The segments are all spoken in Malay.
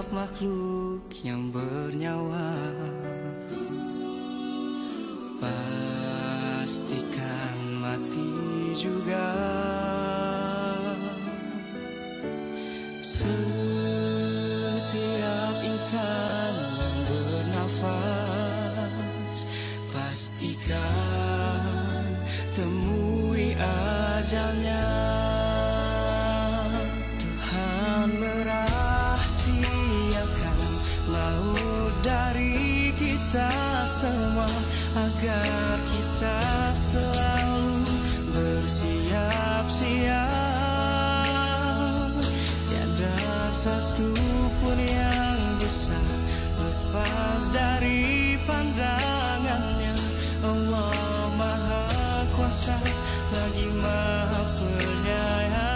setiap makhluk yang bernyawa. Pastikan mati juga. Setiap insan yang bernafas, pastikan temui ajalnya. Tuhan merahsiakan maut dari kita semua, agar kita selalu bersiap-siap. Tiada satu pun yang bisa lepas dari pandangannya. Allah Maha Kuasa lagi Maha Penyayang.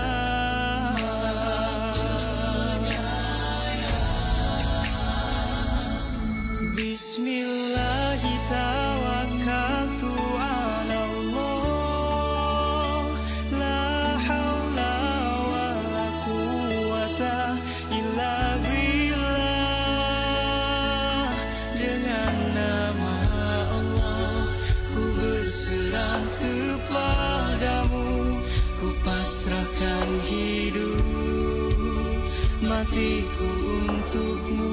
Bismillahirrahmanirrahim. La haula wala quwata illa billah. Dengan nama Allah ku berserah kepadamu, ku pasrahkan hidup matiku untukmu.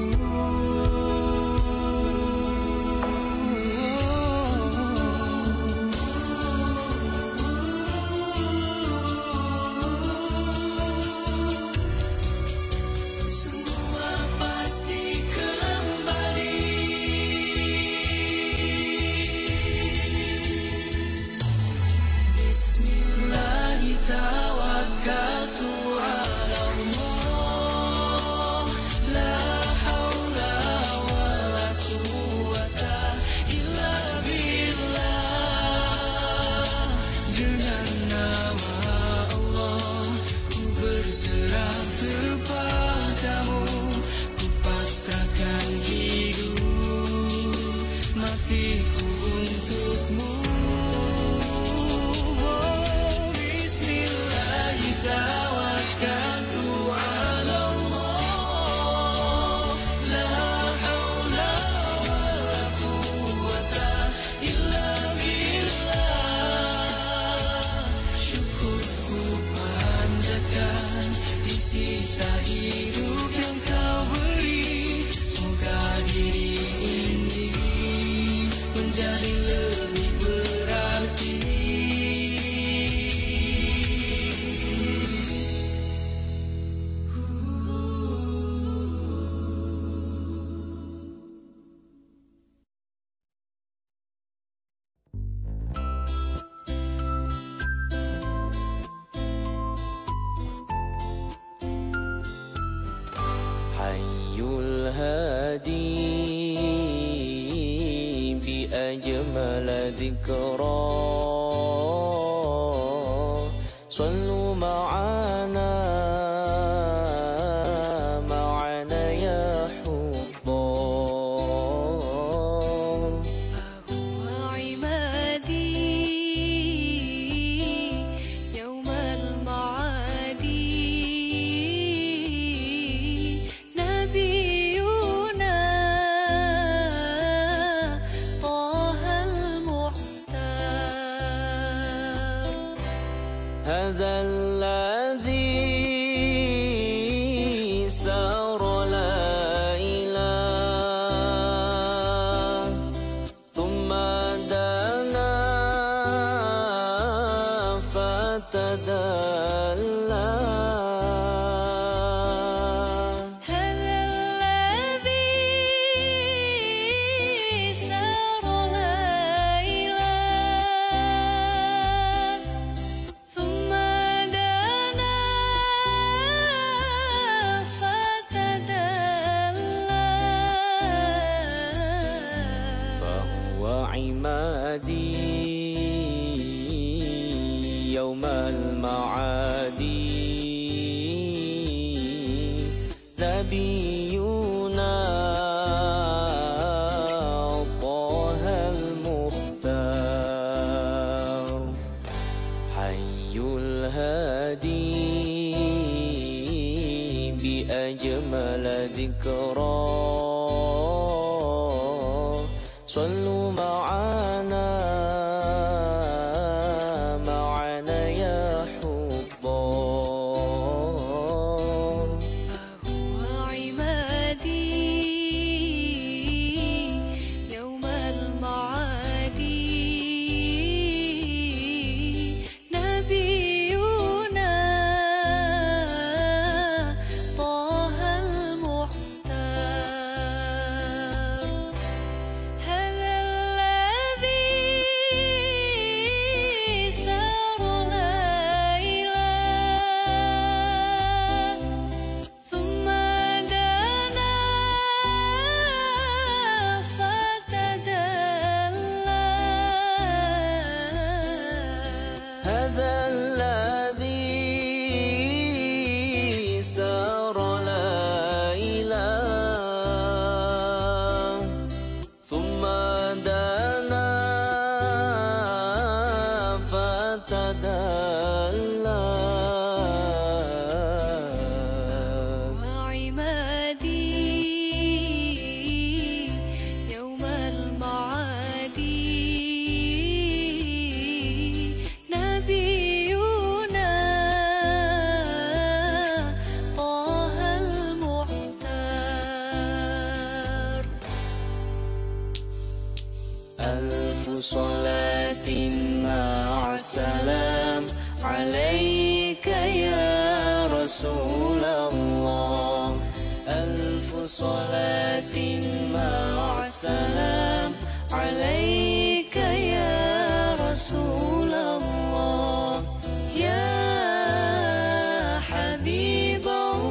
صلوا معنا يا حبان. هو عمادي يوم المعاد، نبينا طه المختار. هذا الذي سار ليلا ثم دنا فتدلى. هذا الذي سار ليلا ثم دنا فتدلى. فهو عمادي يوم المعاد، نبينا طه المختار. حي الهادي بأجمل ذكر صلوا معنا يا حبار. فهو عمادي يوم المعاد نبينا طه المختار. هذا الذي سار ليلا ثم دنا فتدلى. هذا الذي سار ليلا ثم دنا فتدلى. وعمادي يوم المعاد نبينا طه المختار. ألف صلاة مع سلام عليك يا رسول الله. ألف صلاة مع سلام عليك يا رسول الله يا حبيب الله.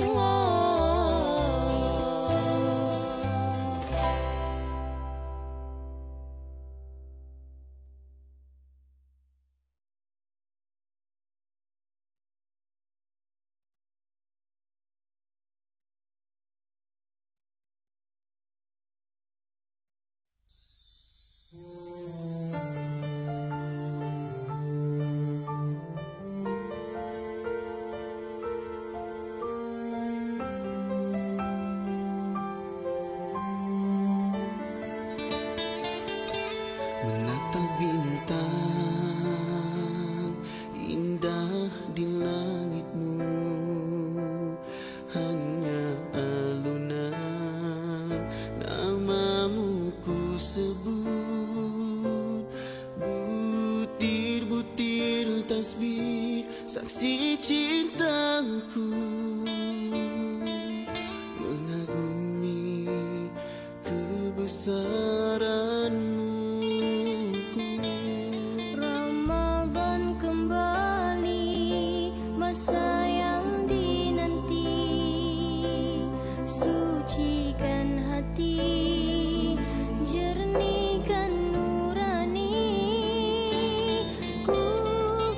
Menatap bintang indah di langitmu, hanya alunan namamu ku sebut. Butir-butir tasbih saksi cintaku, mengagumi kebesaranmu. Ramadan kembali, masa yang dinanti, sucikan hati, jernihkan nurani. Ku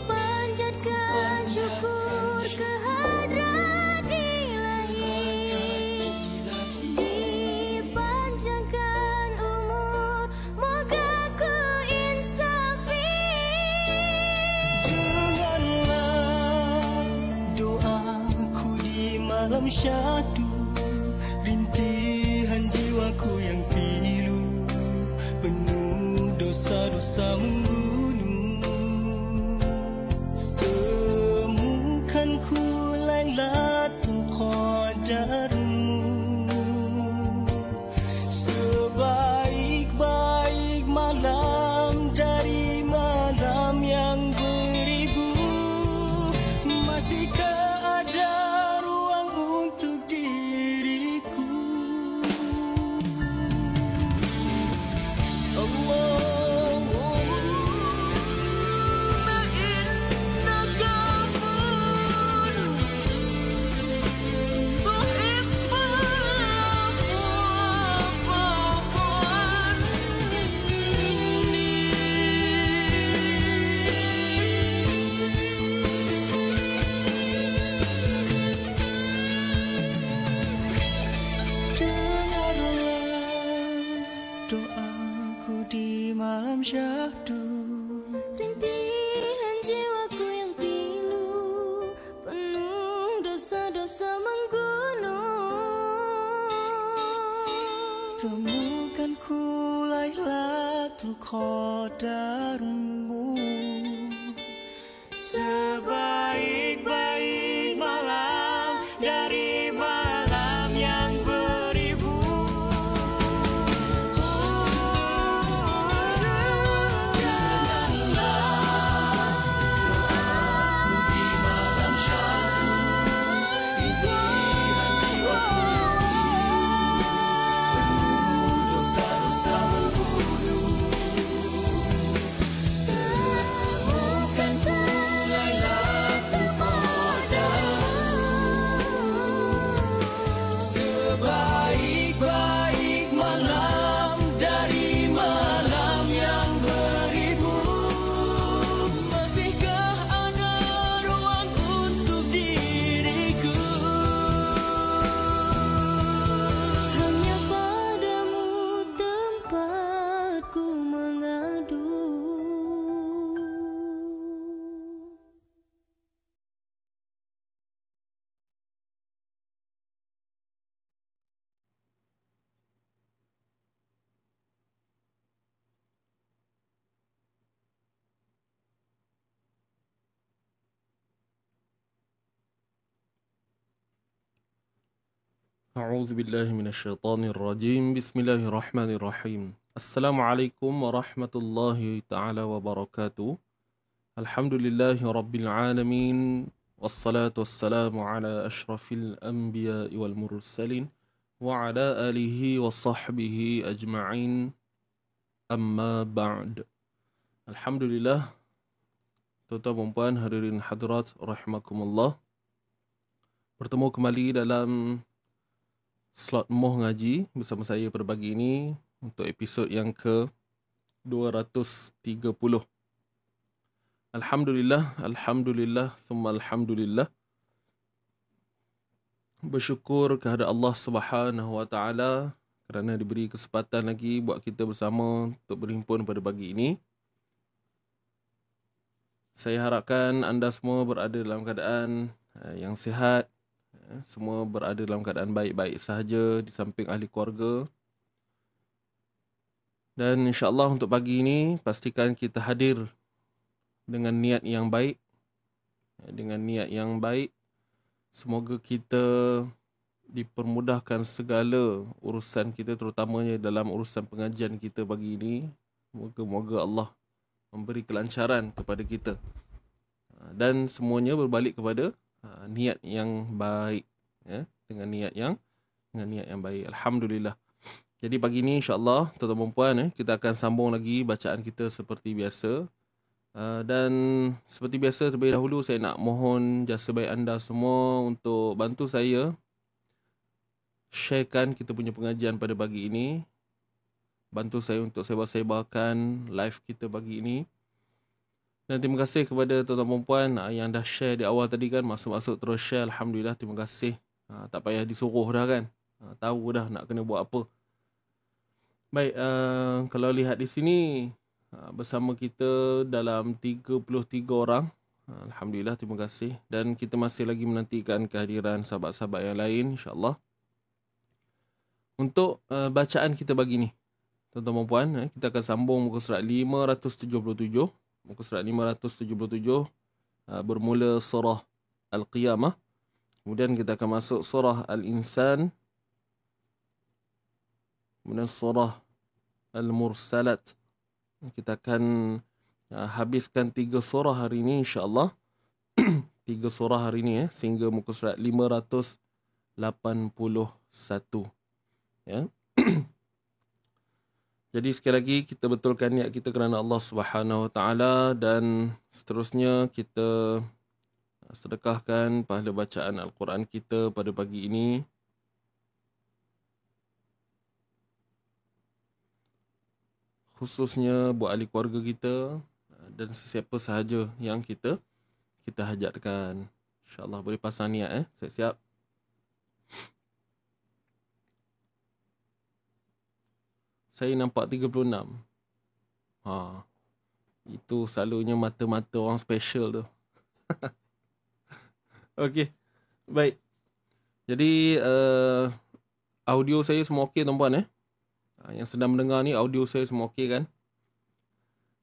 panjatkan syukur kehadrat Ilahi, dipanjangkan umur, moga ku insafi. Dengarlah doaku di malam syahdu, rintihan jiwaku yang pilu, penuh dosa-dosa menggunung. Temukanku Lailatul Qadarmu, sebaik-baik malam dari malam yang beribu. Masihkah ada ruang untuk diriku? Allahumma innaka afuwwun tuhibbul afwa fa'fu malam syahdu. Rintihan jiwaku yang pilu, penuh dosa-dosa menggunung. Temukan Bukan ku Lailatul Qadarmu, sebaik-baik malam dari malam yang beribu. Sebaik-baik malam dari malam yang beribu. Masihkah ada ruang untuk diriku? Hanya padamu tempatku mengadu. أعوذ بالله من الشيطان الرجيم بسم الله الرحمن الرحيم السلام عليكم ورحمة الله تعالى وبركاته الحمد لله رب العالمين والصلاة والسلام على أشرف الأنبياء والمرسلين وعلى آله وصحبه أجمعين أما بعد. Alhamdulillah, tuan-tuan dan puan, hadirin hadirat rahimakumullah, bertemu kembali dalam slot Moh Ngaji bersama saya pada pagi ini untuk episod yang ke-230. Alhamdulillah, alhamdulillah, thumma alhamdulillah. Bersyukur kepada Allah Subhanahu Wa Taala kerana diberi kesempatan lagi buat kita bersama untuk berhimpun pada pagi ini. Saya harapkan anda semua berada dalam keadaan yang sihat, semua berada dalam keadaan baik-baik sahaja di samping ahli keluarga. Dan insya-Allah untuk pagi ini pastikan kita hadir dengan niat yang baik. Dengan niat yang baik, semoga kita dipermudahkan segala urusan kita, terutamanya dalam urusan pengajian kita pagi ini. Moga-moga Allah memberi kelancaran kepada kita. Dan semuanya berbalik kepada niat yang baik, ya, dengan niat yang baik. Alhamdulillah. Jadi pagi ni insya-Allah tuan-tuan dan puan, kita akan sambung lagi bacaan kita seperti biasa. Dan seperti biasa, terlebih dahulu saya nak mohon jasa baik anda semua untuk bantu saya sharekan kita punya pengajian pada pagi ini. Bantu saya untuk sebar-sebarkan live kita pagi ini. Dan terima kasih kepada tuan-tuan dan puan yang dah share di awal tadi kan. Masuk-masuk terus share. Alhamdulillah, terima kasih. Tak payah disuruh dah kan. Tahu dah nak kena buat apa. Baik, kalau lihat di sini, bersama kita dalam 33 orang. Alhamdulillah, terima kasih. Dan kita masih lagi menantikan kehadiran sahabat-sahabat yang lain, insya-Allah. Untuk bacaan kita pagi ni, tuan-tuan dan puan, kita akan sambung muka surat 577. Muka surat 577 bermula surah Al-Qiyamah. Kemudian kita akan masuk surah Al-Insan. Kemudian surah Al-Mursalat. Kita akan habiskan 3 surah hari ini insya-Allah. 3 surah hari ini sehingga muka surat 581. Ya. Jadi sekali lagi kita betulkan niat kita kerana Allah Subhanahu Wa Taala, dan seterusnya kita sedekahkan pahala bacaan Al-Quran kita pada pagi ini. Khususnya buat ahli keluarga kita dan sesiapa sahaja yang kita hajatkan. InsyaAllah boleh pasang niat. Siap-siap. Saya nampak 36. Itu selalunya mata-mata orang special tu. Okey. Baik. Jadi audio saya semua okey tuan-puan Yang sedang mendengar ni audio saya semua okey kan?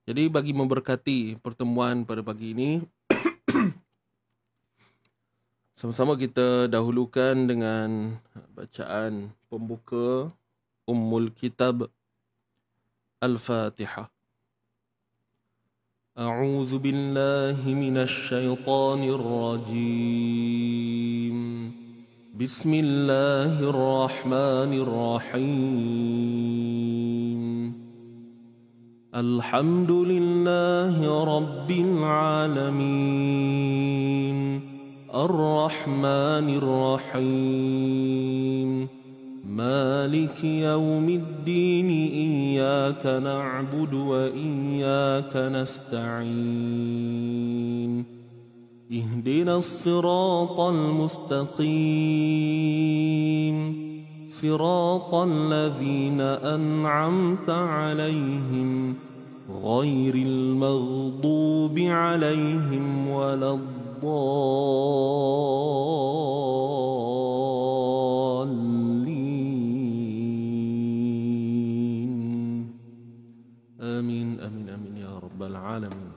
Jadi bagi memberkati pertemuan pada pagi ini, sama-sama kita dahulukan dengan bacaan pembuka Ummul Kitab Al-Fatihah. A'udzu billahi minasy syaithanir rajim. Bismillahirrahmanirrahim. Alhamdulillahi rabbil alamin. Ar-Rahmanir Rahim. مالك يوم الدين إياك نعبد وإياك نستعين اهدنا الصراط المستقيم صراط الذين أنعمت عليهم غير المغضوب عليهم ولا Amin, amin, amin ya rabbal alamin.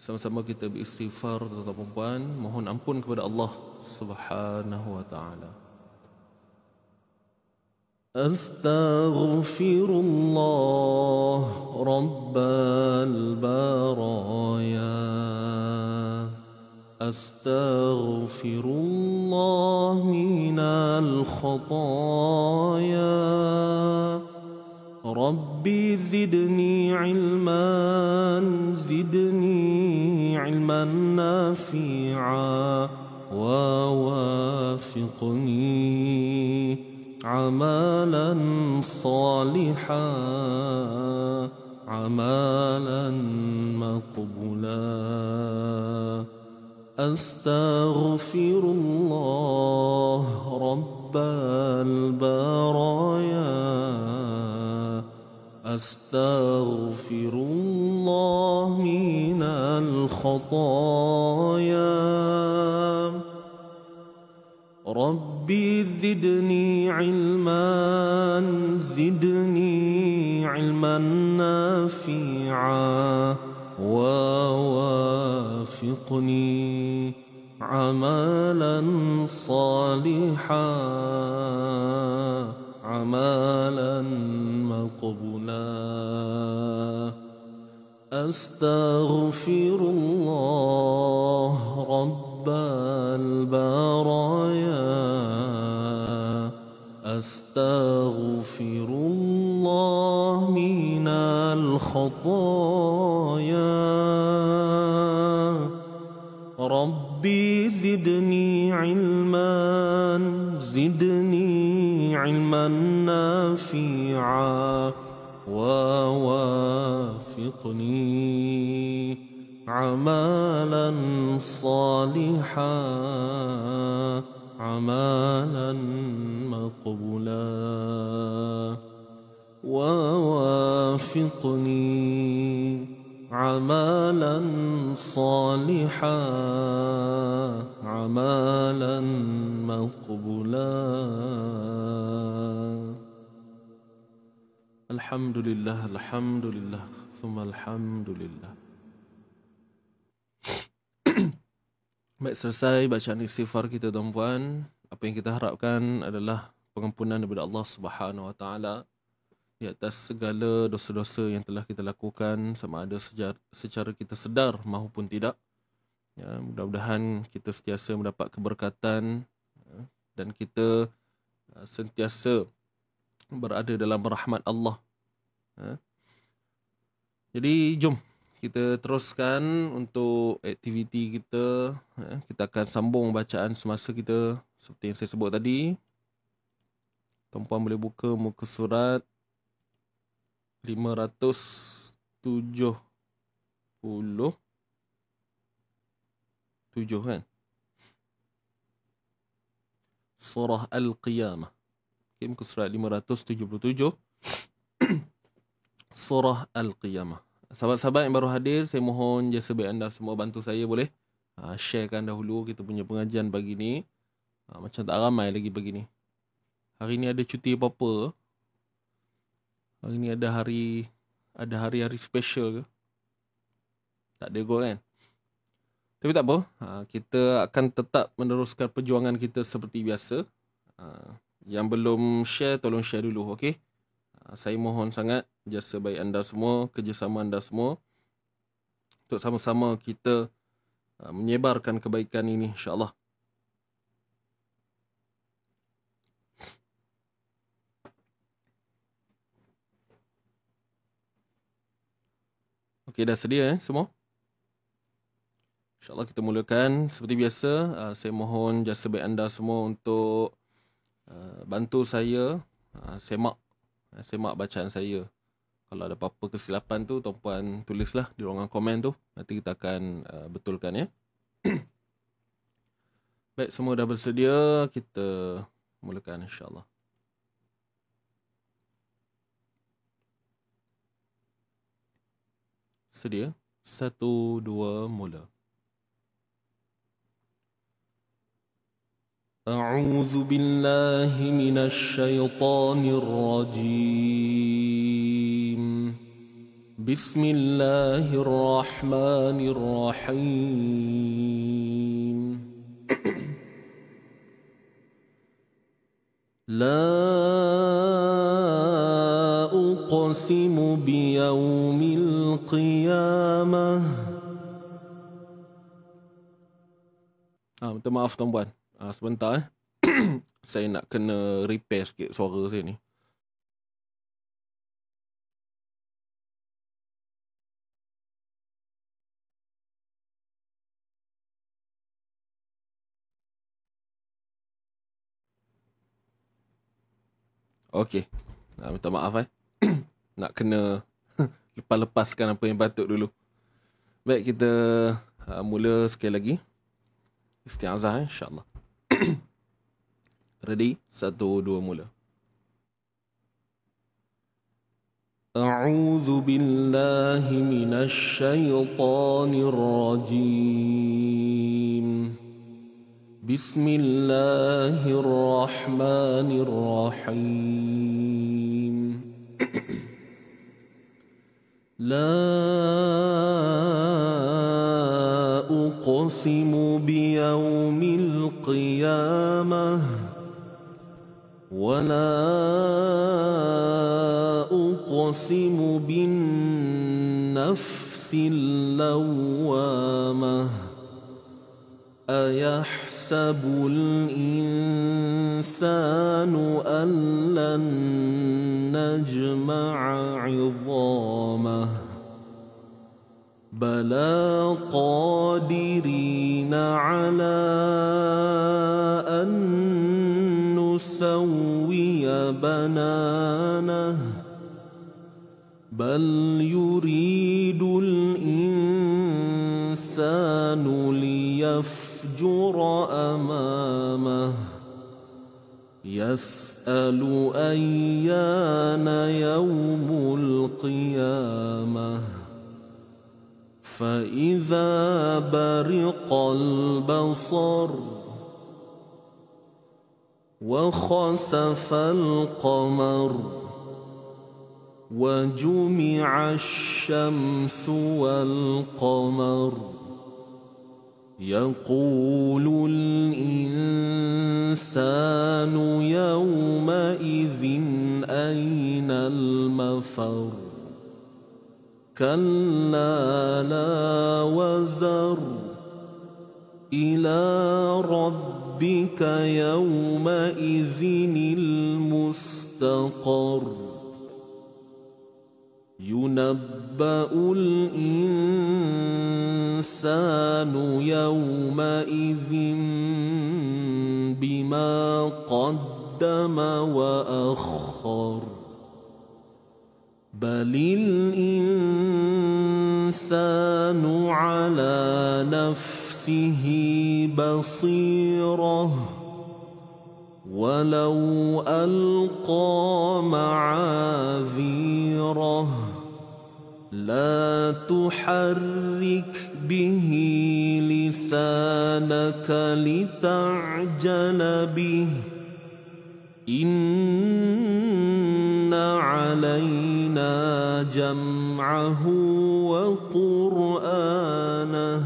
Sama-sama kita beristighfar tuan-tuan dan puan, mohon ampun kepada Allah Subhanahu wa taala. Astaghfirullah rabbal baraya. Astaghfirullah minal khataya. ربي زدني علما نافعا ووافقني عملا صالحا عملا مقبولا أستغفر الله رب البرايا أستغفر الله من الخطايا ربي زدني علما نافعا ووافقني عملا صالحا عملا مقبولا أستغفر الله رب البرايا أستغفر الله من الخطايا ربي زدني علما نافعا ووافقني عملا صالحا عملا مقبولا ووافقني عملا صالحا عملا مقبولا Alhamdulillah, alhamdulillah, thumma alhamdulillah. Baik, selesai bacaan istighfar kita tuan-puan. Apa yang kita harapkan adalah pengampunan daripada Allah Subhanahu wa taala di atas segala dosa-dosa yang telah kita lakukan, sama ada secara kita sedar maupun tidak. Ya, mudah-mudahan kita sentiasa mendapat keberkatan dan kita sentiasa berada dalam rahmat Allah. Jadi jom kita teruskan untuk aktiviti kita. Kita akan sambung bacaan semasa kita seperti yang saya sebut tadi. Tuan-puan boleh buka muka surat 577 kan? Surah Al-Qiyamah. Okay, muka surat 577. Surah Al-Qiyamah. Sahabat-sahabat yang baru hadir, saya mohon jasa baik anda semua bantu saya boleh sharekan dahulu kita punya pengajian pagi ni. Macam tak ramai lagi pagi ni. Hari ni ada cuti apa-apa. Hari ni ada hari-hari special ke? Tak ada kot kan? Tapi tak apa. Kita akan tetap meneruskan perjuangan kita seperti biasa. Yang belum share, tolong share dulu, okey? Saya mohon sangat jasa baik anda semua, kerjasama anda semua untuk sama-sama kita menyebarkan kebaikan ini, insya-Allah. Okey, dah sedia semua? InsyaAllah kita mulakan. Seperti biasa, saya mohon jasa baik anda semua untuk bantu saya semak bacaan saya. Kalau ada apa-apa kesilapan tu, tuan-puan tulislah di ruangan komen tu. Nanti kita akan betulkan ya. Baik, semua dah bersedia. Kita mulakan insyaAllah. Sedia? 1, 2, mula. A'udzu billahi minasy syaithanir rajim. Bismillahirrahmanirrahim. La uqsimu biyaumil qiyamah. Minta maaf tuan-puan. Sebentar saya nak kena repair sikit suara saya ni. Okey. Minta maaf nak kena lepas-lepaskan apa yang patut dulu. Baik, kita mula sekali lagi. Isti'azah insya-Allah. Ready? 1, 2, mula. A'udzu billahi minasy syaithanir rajim. Bismillahirrahmanirrahim. La uqsimu biyaumil qiyamah wa la uqsimu bin nafsil lawwamah. Ayahsabul insanu an lan najma'a 'idhamah. Bala qadirina 'ala an nusawwiya bananah. Bal yuridul insanu liyafjura amamah. Yas'alu ayyana yawmul qiyamah. فإذا برق البصر وخسف القمر وجمع الشمس والقمر يقول الإنسان يومئذ أين المفر. كلا لا وزر إلى ربك يومئذ المستقر. ينبأ الإنسان يومئذ بما قدم وأخر. بل الإنسان على نفسه بصيرة ولو ألقى معاذيره. لا تحرك به لسانك لتعجل به. إن علينا علينا جمعه وقرآنه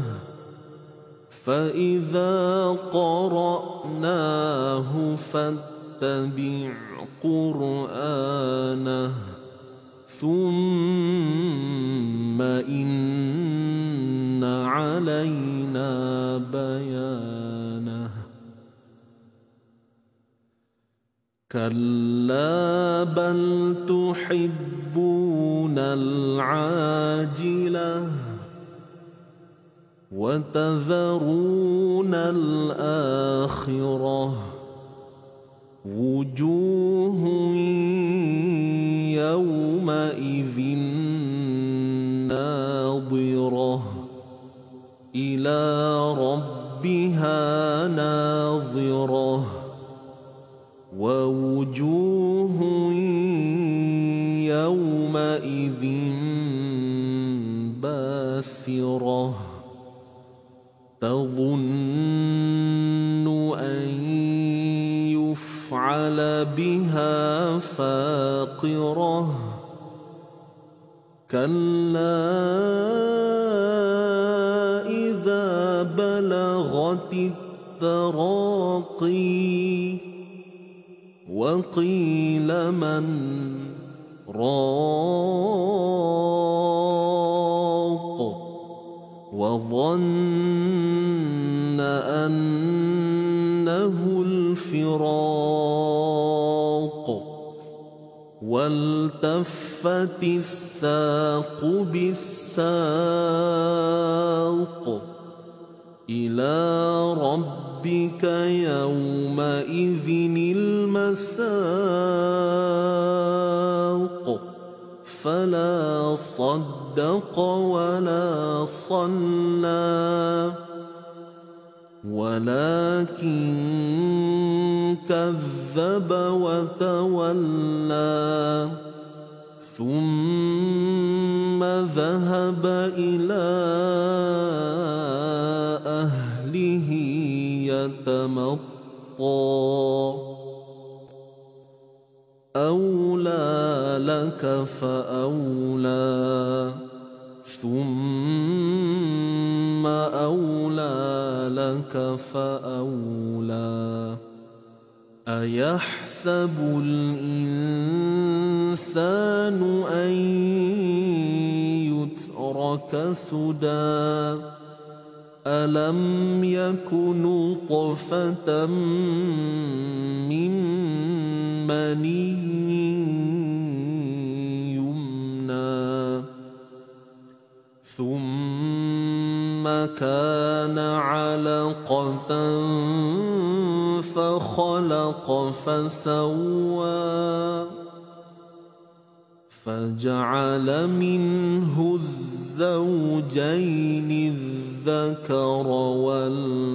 فإذا قرأناه فاتبع قرآنه ثم إن علينا بيانه كلا بل تحبون العاجلة وتذرون الآخرة وجوه يومئذ ناظرة إلى ربها ناظرة ووجوه يومئذ باسرة تظن أن يفعل بها فاقرة كلا إذا بلغت التراقي وقيل من راق وظن أنه الفراق والتفت الساق بالساق إلى ربك يومئذ المساق فلا صدق ولا صلى ولكن كذب وتولى ثم ذهب إلى أهله يتمطى أولى لك فأولى ثم أولى لك فأولى أيحسب الإنسان أن يترك سدى ألم يك نطفة من مني يمنى ثم كان علقة فخلق فسوى فجعل منه الزوجين الذكر والأنثى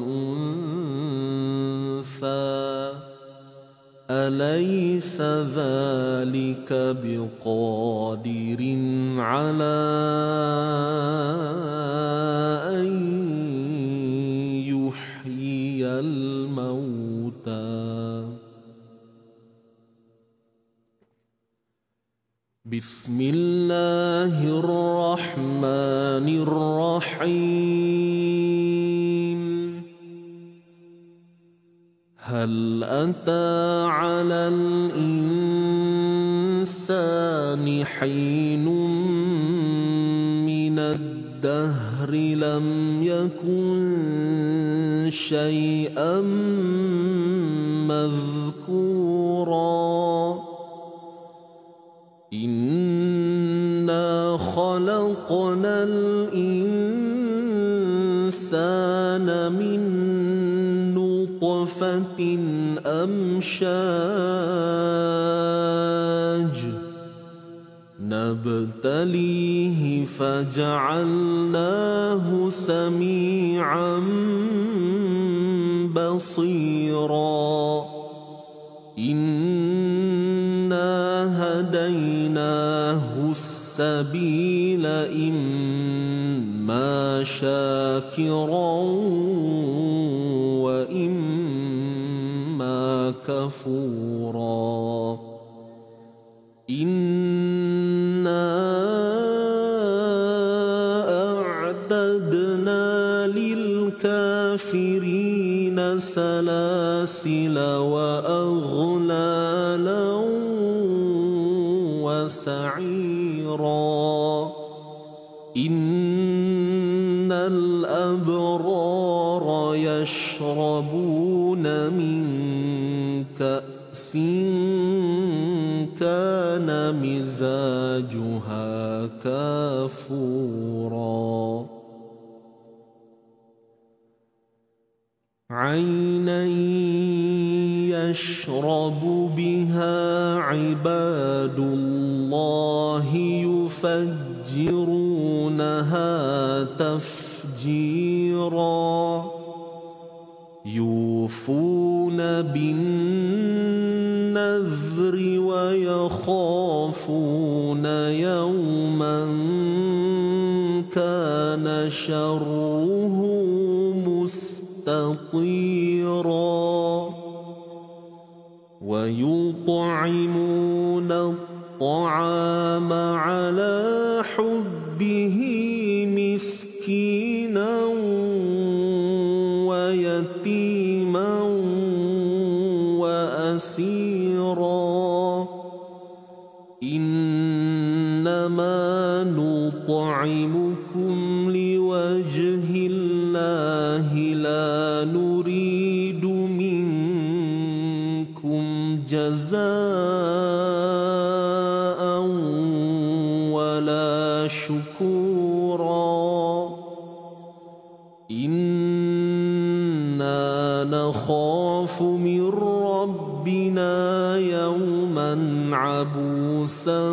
أليس ذلك بقادر على أن يحيي الموتى بسم الله الرحمن الرحيم هل أتى على الإنسان حين من الدهر لم يكن شيئا مذكورا إنا خلقنا الإنسان من نطفة أمشاج نبتليه فجعلناه سميعا بصيرا إنا هديناه السبيل إما شاكرا وإما كفورا إنا سلاسل وأغلالا وسعيرا إن الأبرار يشربون من كأس كان مزاجها كافورا عينا يشرب بها عباد الله يفجرونها تفجيرا يوفون بالنذر ويخافون يوما كان شره مستطيرا ويطعمون الطعام على حبه مسكينا ويتيما وأسيرا إنما نطعمكم لوجه الله لا نريد منكم جزاء ولا شكورا إنا نخاف من ربنا يوما عبوسا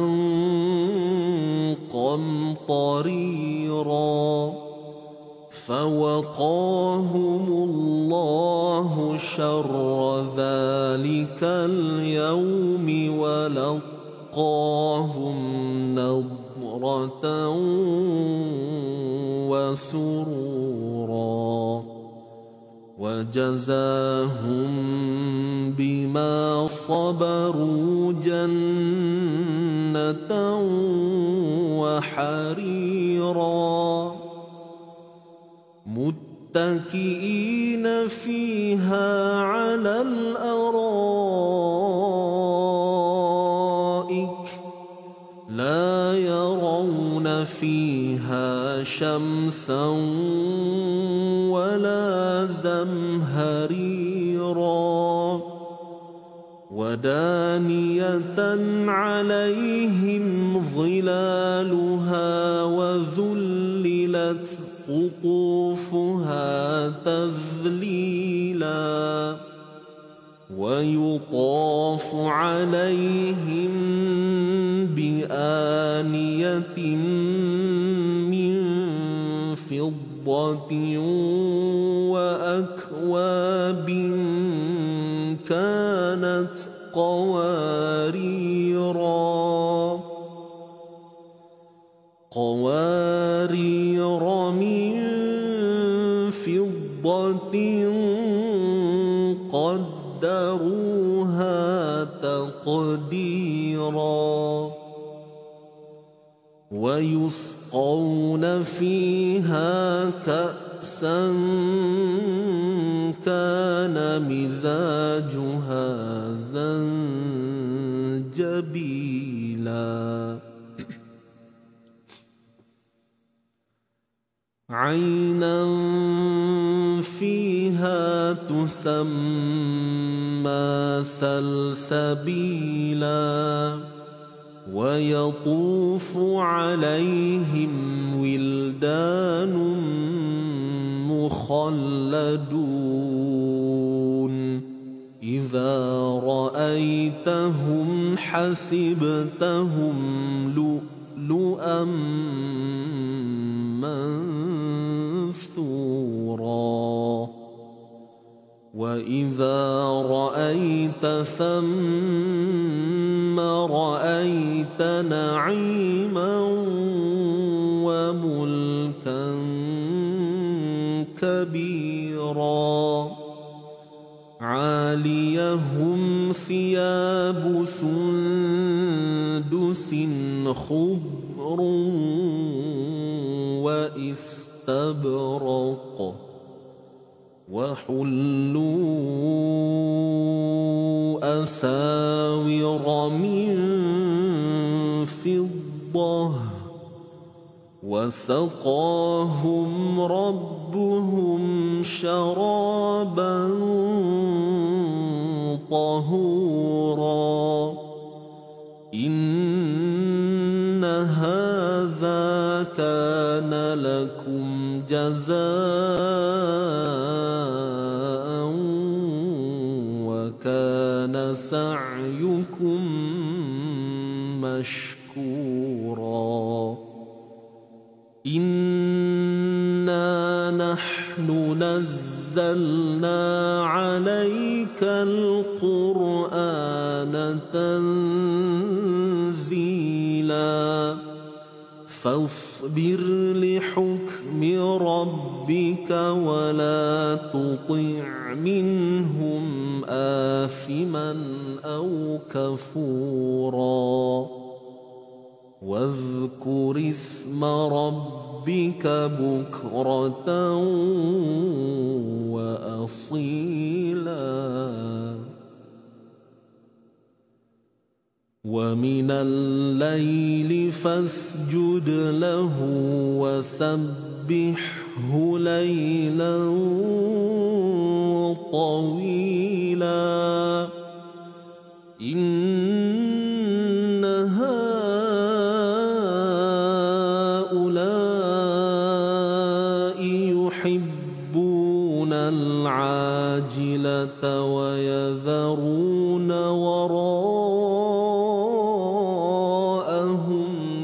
قمطريرا فوقاهم الله شر ذلك اليوم ولقاهم نضرة وسرورا وجزاهم بما صبروا جنة وحريرا متكئين فيها على الأرائك لا يرون فيها شمسا ولا زمهريرا ودانية عليهم ظلالها وذللت قطوفها تذليلا ويطاف عليهم بآنية من فضة وأكواب كانت قوارير من فضة قدروها تقديرا ويسقون فيها كأسا كان مزاجها زنجبيلا عينا فيها تسمى سلسبيلا ويطوف عليهم ولدان مخلدون إذا رأيتهم حسبتهم لؤلؤا منثورا وإذا رأيت ثم رأيت نعيما وملكا كبيرا عاليهم ثياب سندس خضر واستبرق وحلوا أساور من فضة وسقاهم ربهم شرابا طهورا إن هذا كان لكم جزاء وكان سعيكم مشكورا إنا نحن نزلنا عليك القرآن تنزيلا فاصبر لحكم ربك ولا تطع منهم آثما أو كفورا واذكر اسم ربك بكرة وأصيلا ومن الليل فاسجد له وسبحه ليلا طويلا إن هؤلاء يحبون العاجلة ويذرون وراءهم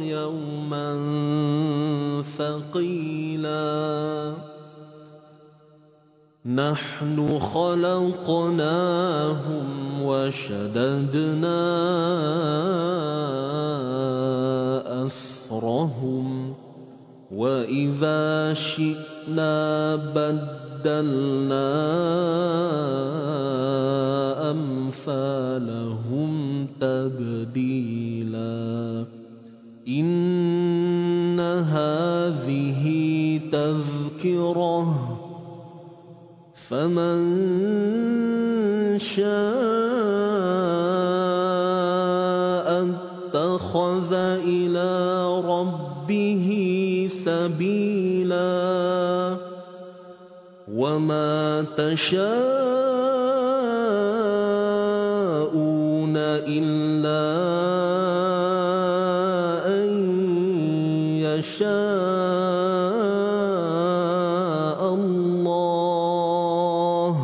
يوما ثقيلا نحن خلقناهم وشددنا أسرهم وإذا شئنا بدلنا أمثالهم تبديلا إن هذه تذكرة فمن شاء اتخذ إلى ربه سبيلا وما تشاءون إلا أن يشاء الله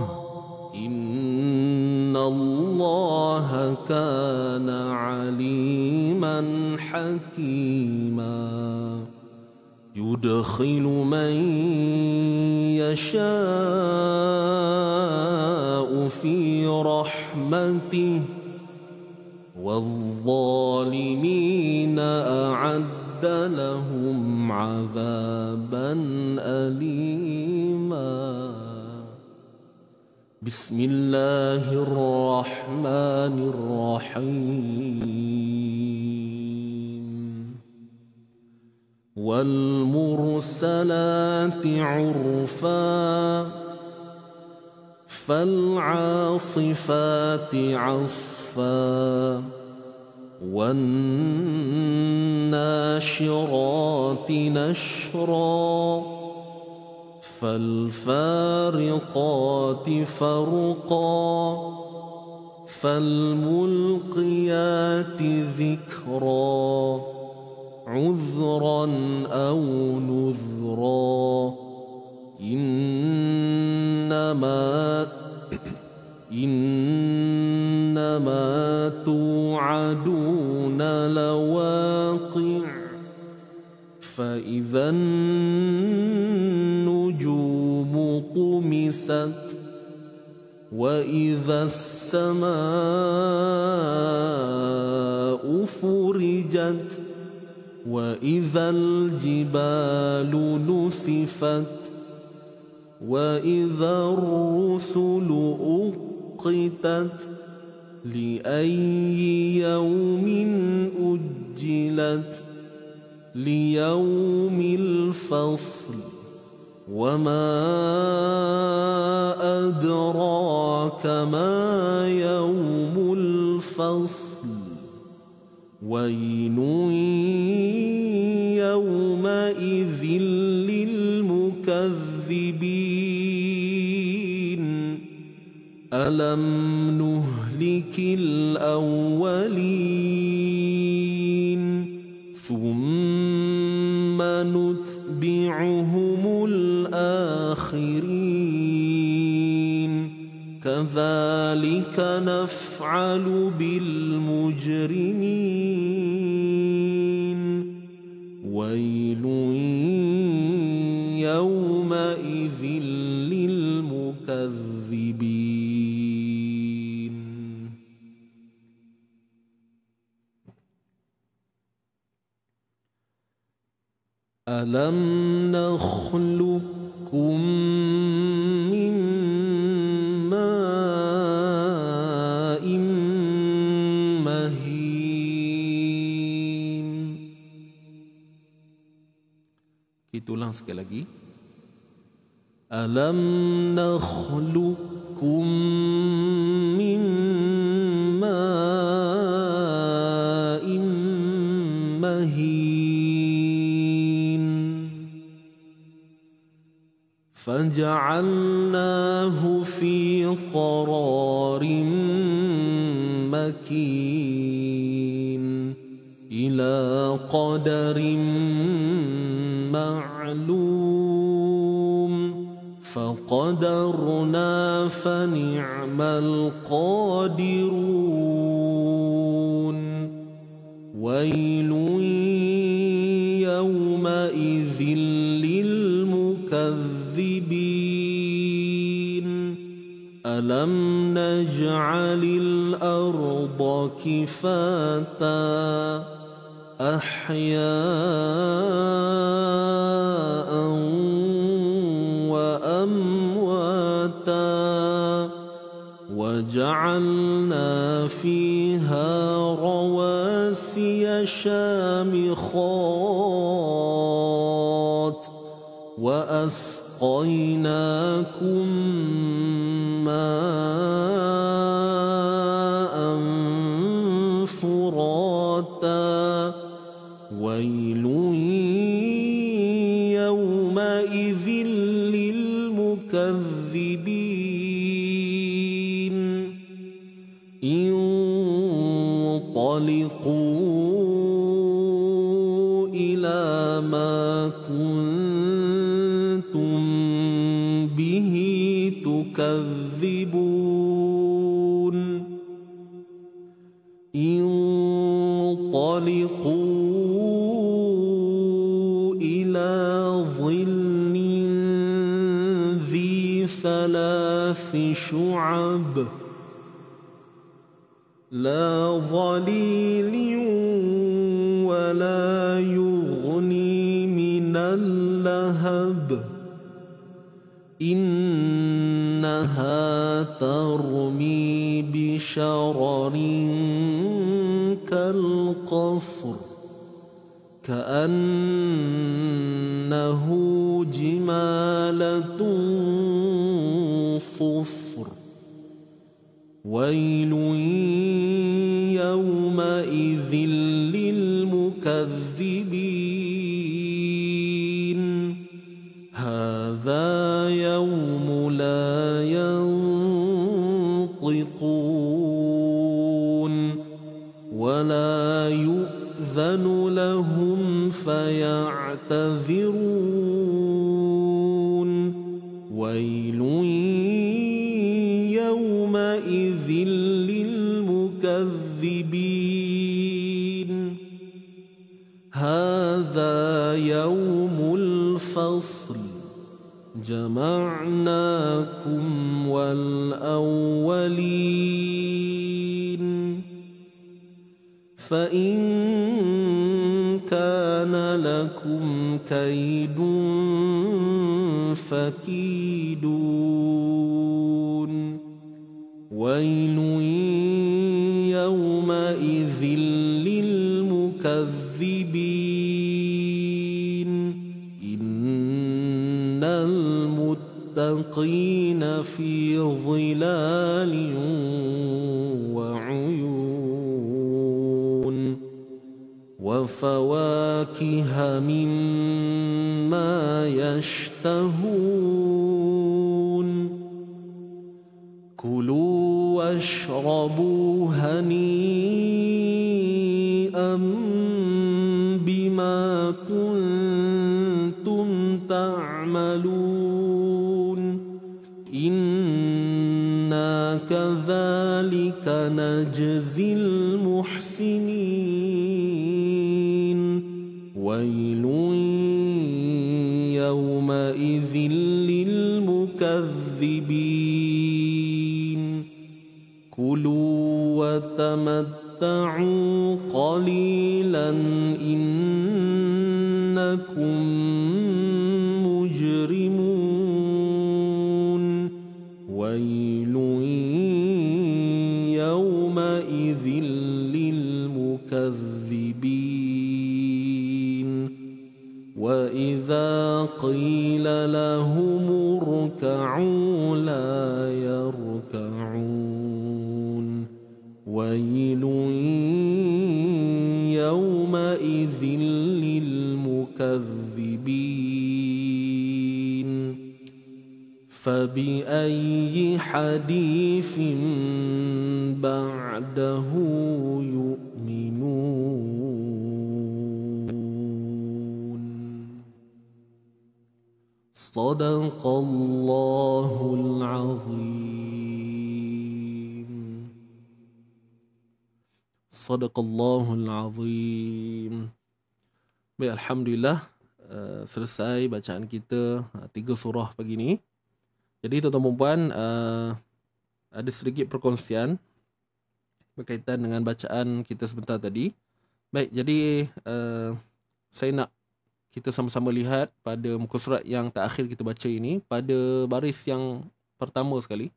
إن الله كان عليما حكيما يدخل من يشاء في رحمته والظالمين أعد لهم عذابا أليما بسم الله الرحمن الرحيم والمرسلات عرفا فالعاصفات عصفا والناشرات نشرا فالفارقات فرقا فالملقيات ذكرا عذرا أو نذرا إنما توعدون لواقع فإذا النجوم طمست وإذا السماء فرجت وإذا الجبال نسفت وإذا الرسل أقتت لأي يوم أجلت ليوم الفصل وما أدراك ما يوم الفصل ويل يومئذ للمكذبين ألم نهلك الأولين ثم نتبعهم الآخرين كذلك نفعل بالمجرمين ويل يومئذ للمكذبين. ألم نخلقكم من ماء مهين. Kita ulang sekali lagi. ألم نخلقكم من ماء مهين فجعلناه في قرار مكين إلى قدر معلوم فقدرنا فنعم القادرون ويل يومئذ للمكذبين ألم نجعل الأرض كفاتا أحياء وأمواتا وجعلنا فيها رواسي شامخات وأسقيناكم ماء فراتا ويل يومئذ للمكذبين انطلقوا إلى ما كنتم به تكذبون انطلقوا إلى ظل ذي ثلاث شعب لا ظليل ولا يغني من اللهب إنها ترمي بشرر كالقصر كأنه جمالة صفر ويل يومئذ للمكذبين هذا يوم لا ينطقون ولا يؤذن لهم فيعتذرون ويل يومئذ للمكذبين هذا يوم الفصل جمعناكم والأولين فإن كان لكم كيد فكيدون ويل يومئذ للمكذبين إن المتقين في ظلال وعيون وفواكه مما يشتهون كلوا واشربوا هنيئا بما كنتم تعملون إنا كذلك نجزي المحسنين ويل يومئذ للمكذبين كلوا وتمتعوا قليلا إنكم مجرمون ويل يومئذ للمكذبين وإذا قيل لهم اركعوا لا يركعون ويل يومئذ للمكذبين فبأي حديث بعده يؤمنون صدق الله العظيم صدق الله العظيم. Baik, alhamdulillah selesai bacaan kita 3 surah pagi ni. Jadi tuan-tuan dan puan, ada sedikit perkongsian berkaitan dengan bacaan kita sebentar tadi. Baik, jadi saya nak kita sama-sama lihat pada muka surat yang terakhir kita baca ini, pada baris yang pertama sekali,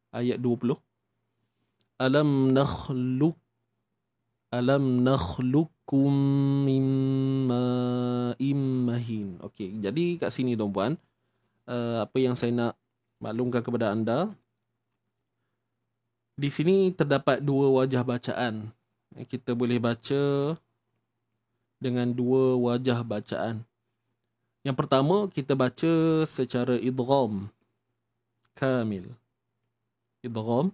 ayat 20. Alam nakhluqukum min ma'im mahin. Okey, jadi kat sini tuan-puan, apa yang saya nak maklumkan kepada anda, di sini terdapat 2 wajah bacaan. Kita boleh baca dengan 2 wajah bacaan. Yang pertama, kita baca secara idgham kamil. Idgham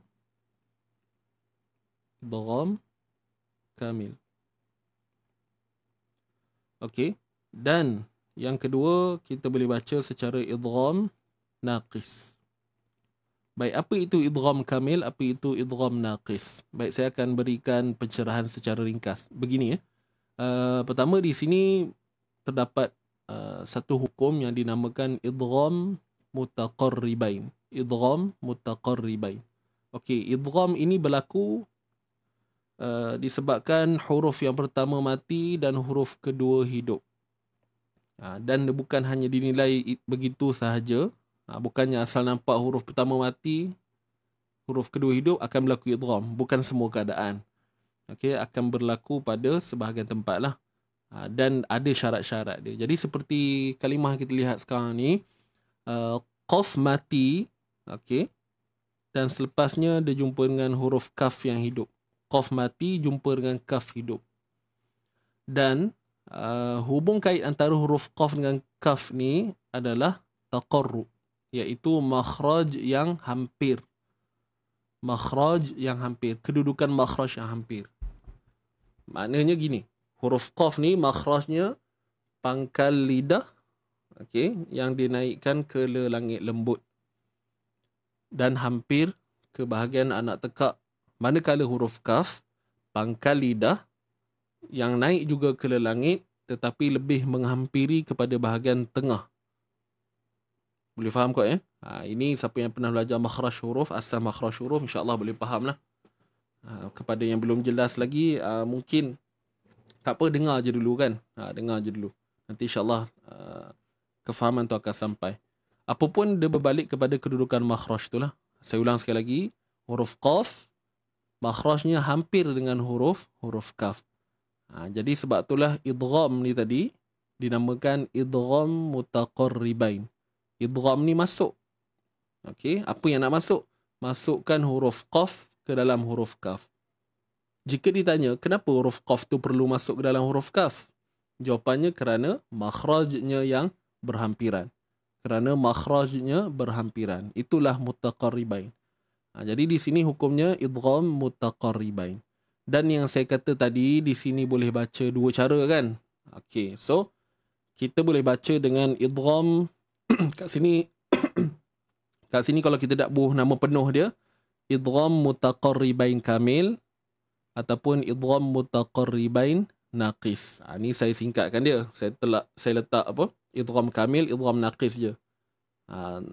kamil. Okey. Dan yang kedua, kita boleh baca secara idgham naqis. Baik, apa itu idgham kamil, apa itu idgham naqis? Baik, saya akan berikan pencerahan secara ringkas. Begini ya. Pertama, di sini terdapat satu hukum yang dinamakan idgham mutaqarribain. Idgham mutaqarribain. Okey, idgham ini berlaku disebabkan huruf yang pertama mati dan huruf kedua hidup. Dan bukan hanya dinilai begitu sahaja. Bukannya asal nampak huruf pertama mati, huruf kedua hidup akan berlaku idgham. Bukan semua keadaan. Okey, akan berlaku pada sebahagian tempat lah. Dan ada syarat-syarat dia. Jadi seperti kalimah kita lihat sekarang ni, qaf mati, okey, dan selepasnya dia jumpa dengan huruf kaf yang hidup. Qaf mati jumpa dengan kaf hidup. Dan hubung kait antara huruf qaf dengan kaf ni adalah taqarrub, iaitu makhraj yang hampir. Makhraj yang hampir, kedudukan makhraj yang hampir. Maknanya gini, huruf qaf ni makhrajnya pangkal lidah, okey, yang dinaikkan ke langit lembut dan hampir ke bahagian anak tekak. Manakala huruf kaf, pangkal lidah yang naik juga ke langit tetapi lebih menghampiri kepada bahagian tengah. Boleh faham kau ya? Ini siapa yang pernah belajar makhraj huruf, asal makhraj huruf, insya-Allah boleh faham lah. Kepada yang belum jelas lagi, mungkin tak apa, dengar je dulu kan. Dengar je dulu. Nanti insya-Allah kefahaman tu akan sampai. Apapun dia berbalik kepada kedudukan makhraj itulah. Saya ulang sekali lagi, huruf qaf makhrajnya hampir dengan huruf kaf. Jadi sebab itulah idgham ni tadi dinamakan idgham mutaqarribain. Idgham ni masuk. Okey, apa yang nak masuk? Masukkan huruf qaf ke dalam huruf kaf. Jika ditanya, kenapa huruf qaf tu perlu masuk ke dalam huruf kaf? Jawapannya kerana makhrajnya yang berhampiran. Kerana makhrajnya berhampiran. Itulah mutaqarribain. Jadi di sini hukumnya idgham mutaqarribain. Dan yang saya kata tadi, di sini boleh baca dua cara kan? Okey, so kita boleh baca dengan idgham kat sini. Kat sini kalau kita nak buuh nama penuh dia, idgham mutaqarribain kamil ataupun idgham mutaqarribain naqis. Ni saya singkatkan dia. Saya letak apa? Idgham kamil, idgham naqis je.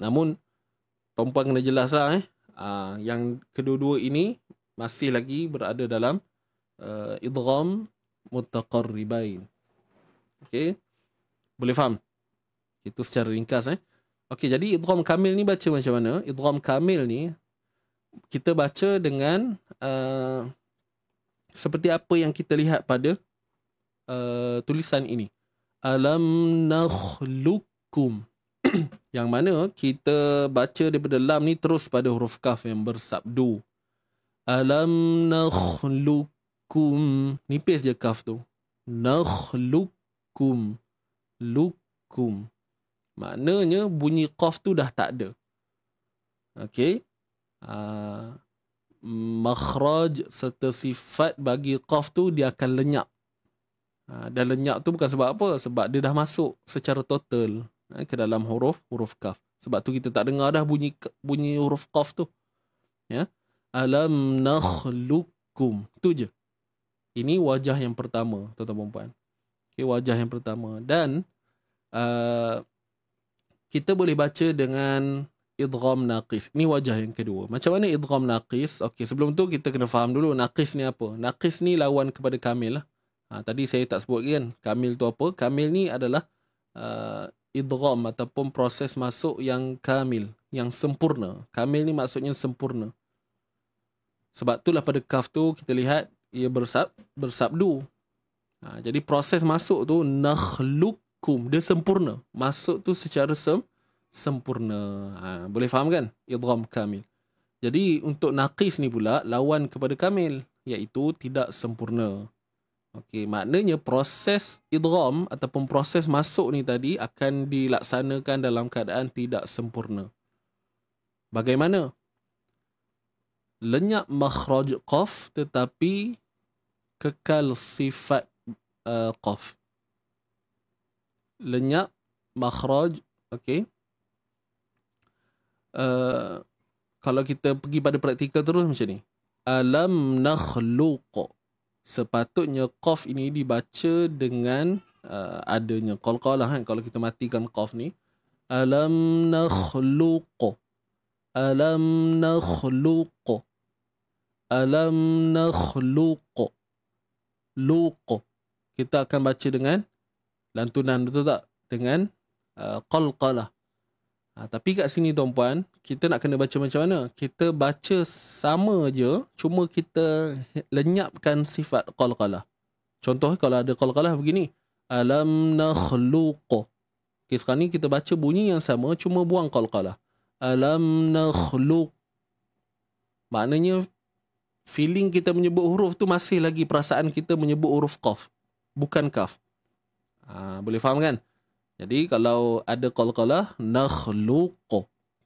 Namun tuan-puan kena jelas lah yang kedua-dua ini masih lagi berada dalam idgham mutaqarribain. Okey. Boleh faham? Itu secara ringkas Okey, jadi idgham kamil ni baca macam mana? Idgham kamil ni kita baca dengan seperti apa yang kita lihat pada tulisan ini. Alam nakhluqukum. Yang mana kita baca daripada lam ni terus pada huruf kaf yang bersabdu. Alam nakhluqukum. Nipis je kaf tu. Nakhluqukum. Lukum. Maknanya bunyi qaf tu dah tak ada. Okey. Makhraj serta sifat bagi qaf tu dia akan lenyap. Dan lenyap tu bukan sebab apa? Sebab dia dah masuk secara total ke dalam huruf kaf. Sebab tu kita tak dengar dah bunyi huruf qaf tu. Ya. Alam nakhluqukum. Tu je. Ini wajah yang pertama, tuan-tuan dan puan. Okay, wajah yang pertama. Dan kita boleh baca dengan idgham naqis. Ini wajah yang kedua. Macam mana idgham naqis? Okey, sebelum tu kita kena faham dulu naqis ni apa. Naqis ni lawan kepada kamil lah. Tadi saya tak sebut kan. Kamil tu apa? Kamil ni adalah idgham ataupun proses masuk yang kamil, yang sempurna. Kamil ni maksudnya sempurna. Sebab itulah pada kaf tu kita lihat ia bersabdu. Jadi proses masuk tu nakhluqukum, dia sempurna. Masuk tu secara sempurna. Boleh faham kan? Idgham kamil. Jadi untuk naqis ni pula lawan kepada kamil, iaitu tidak sempurna. Okey, maknanya proses idgham ataupun proses masuk ni tadi akan dilaksanakan dalam keadaan tidak sempurna. Bagaimana? Lenyap makhraj qaf tetapi kekal sifat qaf. Lenyap makhraj, okey. Kalau kita pergi pada praktikal terus macam ni. Alam nakhluq. Sepatutnya qaf ini dibaca dengan adanya qalqalah kan. Kalau kita matikan qaf ni. Alam nakhluq. Alam nakhluq. Alam nakhluq. Luq. Kita akan baca dengan lantunan, betul tak? Dengan qalqalah. Tapi kat sini tuan-puan, kita nak kena baca macam mana? Kita baca sama je, cuma kita lenyapkan sifat qalqalah. Contoh kalau ada qalqalah begini. Alam nakhluq. Okay, sekarang ni kita baca bunyi yang sama, cuma buang qalqalah. Alam nakhluq. Maknanya feeling kita menyebut huruf tu masih lagi perasaan kita menyebut huruf qaf, bukan kaf. Boleh faham kan? Jadi kalau ada qalqalah nakhluq,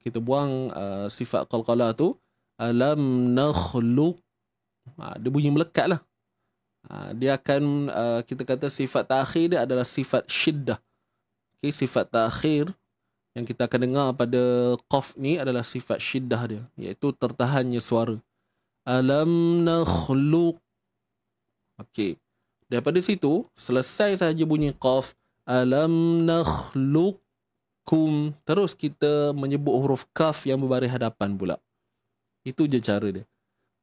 kita buang sifat qalqalah tu. Alam nakhluq. Dia bunyi melekat lah. Dia akan kita kata sifat takhir dia adalah sifat syiddah. Okay, sifat takhir yang kita akan dengar pada qaf ni adalah sifat syiddah dia, iaitu tertahannya suara. Alam nakhluq. Okey. Daripada situ selesai sahaja bunyi qaf. Alam nakhluqukum. Terus kita menyebut huruf kaf yang berbaris hadapan pula. Itu je cara dia.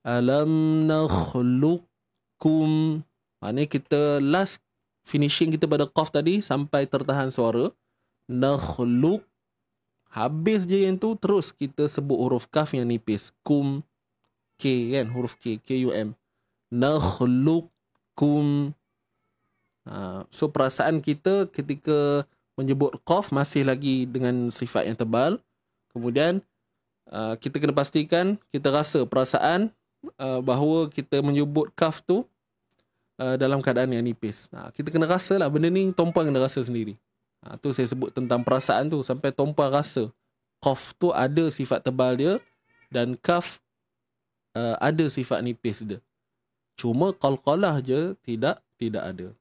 Alam nakhluqukum. Maknanya kita last finishing kita pada qaf tadi sampai tertahan suara. Nakhluq. Habis je yang tu, terus kita sebut huruf kaf yang nipis. Kum. K kan, huruf K. K-U-M. Nakhluqukum. So perasaan kita ketika menyebut qaf masih lagi dengan sifat yang tebal. Kemudian kita kena pastikan, kita rasa perasaan bahawa kita menyebut kaf tu dalam keadaan yang nipis. Kita kena rasa lah benda ni, tuan-puan kena rasa sendiri. Tu saya sebut tentang perasaan tu, sampai tuan-puan rasa qaf tu ada sifat tebal dia dan kaf ada sifat nipis dia. Cuma qalqalah je tidak ada.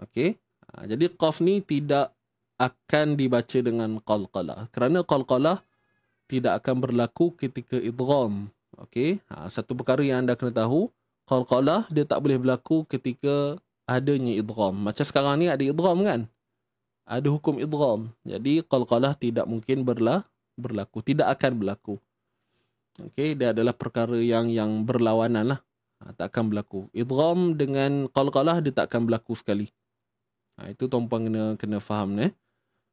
Okey. Jadi qaf ni tidak akan dibaca dengan qalqalah, kerana qalqalah tidak akan berlaku ketika idgham. Okey. Satu perkara yang anda kena tahu, qalqalah dia tak boleh berlaku ketika adanya idgham. Macam sekarang ni ada idgham kan? Ada hukum idgham. Jadi qalqalah tidak mungkin berlaku, tidak akan berlaku. Okey, dia adalah perkara yang berlawanan lah. Tak akan berlaku. Idgham dengan qalqalah dia tak akan berlaku sekali. Itu tuan-puan kena faham ni.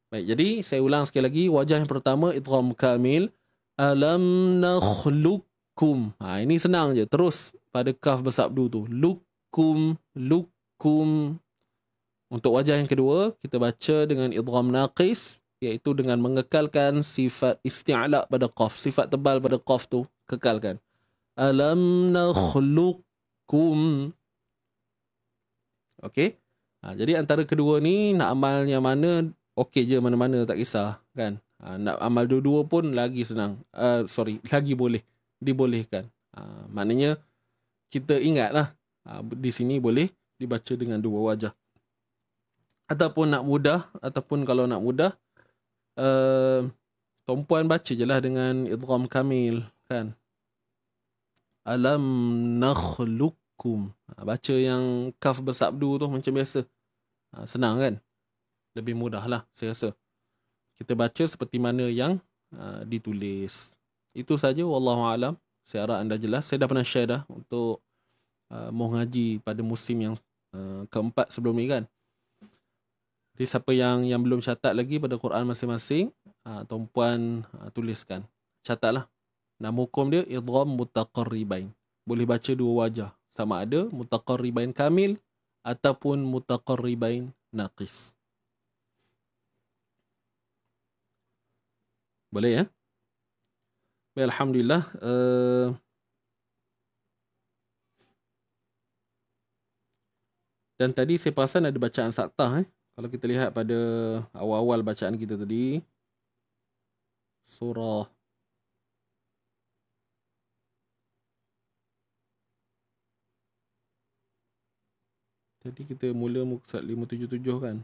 Baik, jadi saya ulang sekali lagi. Wajah yang pertama idgham kamil. Alam nakhluqkum. Ini senang je. Terus pada kaf bersabdu tu. Lukum. Untuk wajah yang kedua, kita baca dengan idgham naqis, iaitu dengan mengekalkan sifat isti'la pada qaf. Sifat tebal pada qaf tu kekalkan. Alam nakhluqkum. Okey. Jadi antara kedua ni nak amal yang mana okey je, mana-mana tak kisah kan. Nak amal dua-dua pun lagi senang. Lagi boleh, dibolehkan. Maknanya kita ingatlah di sini boleh dibaca dengan dua wajah. Ataupun kalau nak mudah tuan-puan baca je lah dengan idgham kamil kan. Alam nakhluqkum. Baca yang kaf bersabdu tu macam biasa. Senang kan? Lebih mudah lah saya rasa. Kita baca seperti mana yang ditulis. Itu saja, wallahu alam. Saya harap anda jelas. Saya dah pernah share dah untuk mengaji pada musim yang keempat sebelum ni kan. Jadi siapa yang belum catat lagi pada Quran masing-masing, tuan-puan tuliskan. Catatlah. Nama hukum dia idgham mutaqarribain. Boleh baca dua wajah. Sama ada mutaqarribain kamil ataupun mutaqarribain naqis. Boleh ya? Baik, alhamdulillah. Dan tadi saya perasan ada bacaan saktah. Kalau kita lihat pada awal-awal bacaan kita tadi, surah tadi kita mula muka surat 577 kan.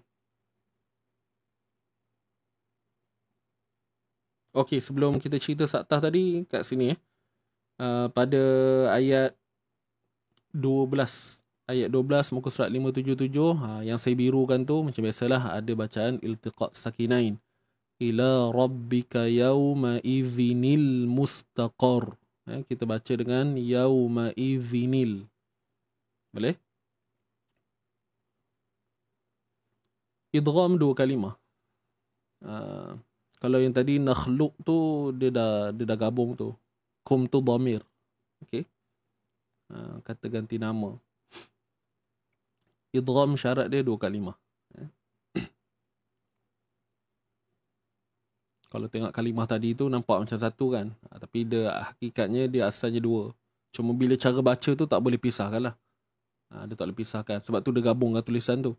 Okey, sebelum kita cerita saktah tadi kat sini pada ayat 12 muka surat 577, yang saya birukan tu macam biasalah ada bacaan iltiqat sakinain. Ila rabbika yawma idhinil mustaqar. Kita baca dengan yawma idhinil. Boleh? Idgham dua kalimah. Kalau yang tadi nakhluq tu dia dah gabung tu. Kum tu dhamir. Okey. Kata ganti nama. Idgham syarat dia dua kalimah. Kalau tengok kalimah tadi tu nampak macam satu kan. Tapi dia hakikatnya dia asalnya dua. Cuma bila cara baca tu tak boleh pisahkan lah. Dia tak boleh pisahkan. Sebab tu dia gabung dengan tulisan tu.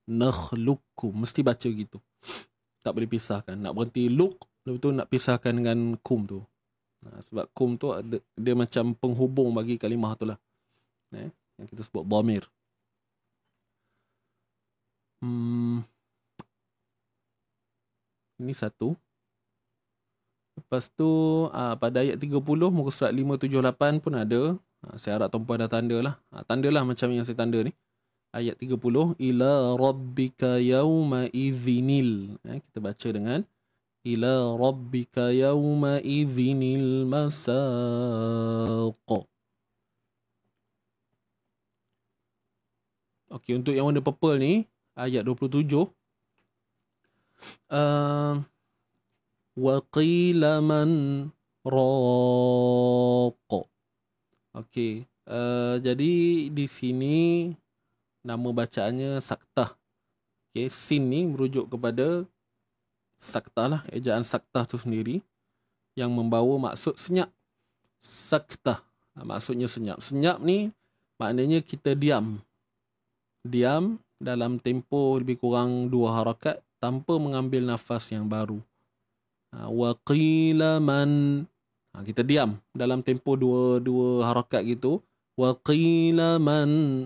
Nakhluqkum. Mesti baca gitu. Tak boleh pisahkan. Nak berhenti luq, lepas tu nak pisahkan dengan kum tu. Sebab kum tu dia macam penghubung bagi kalimah tu lah. Yang kita sebut dhamir. Ini satu. Lepas tu pada ayat 30 muka surat 578 pun ada. Saya harap tuan-puan dah tanda lah. Tanda lah macam yang saya tanda ni. Ayat 30, ila rabbika yawma idhinil. Kita baca dengan ila rabbika yawma idhinil masaq. Okey, untuk yang warna purple ni ayat 27, wa qila man raq. Okey, jadi di sini nama bacaannya saktah. Okay, sin ni merujuk kepada saktah lah, ejaan saktah tu sendiri yang membawa maksud senyap. Saktah, maksudnya senyap. Senyap ni maknanya kita diam. Diam dalam tempoh lebih kurang 2 harakat tanpa mengambil nafas yang baru. Wa qila man, kita diam dalam tempoh dua harakat gitu. Wa qila man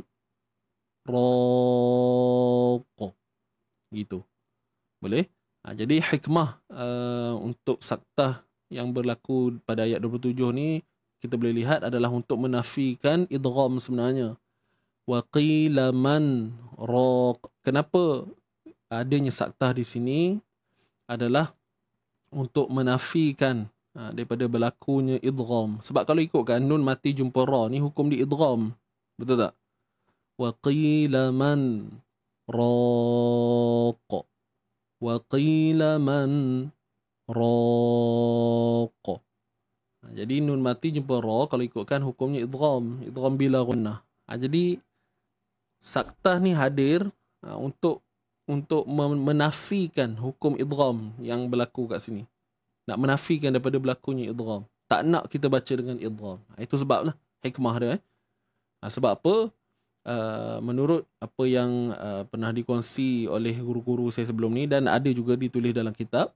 raqa, gitu. Boleh? Jadi hikmah untuk saktah yang berlaku pada ayat 27 ni kita boleh lihat adalah untuk menafikan idgham sebenarnya. Wa qila man raq. Kenapa adanya saktah di sini adalah untuk menafikan daripada berlakunya idgham. Sebab kalau ikutkan nun mati jumpa ra ni hukum di idgham. Betul tak? Wa qila man raq. Wa qila man raq. Jadi nun mati jumpa ra kalau ikutkan hukumnya idgham. Idgham bila gunnah. Jadi saktah ni hadir untuk menafikan hukum idgham yang berlaku kat sini. Nak menafikan daripada berlakunya idgham. Tak nak kita baca dengan idgham. Itu sebablah hikmah dia. Sebab apa? Menurut apa yang pernah dikongsi oleh guru-guru saya sebelum ni dan ada juga ditulis dalam kitab,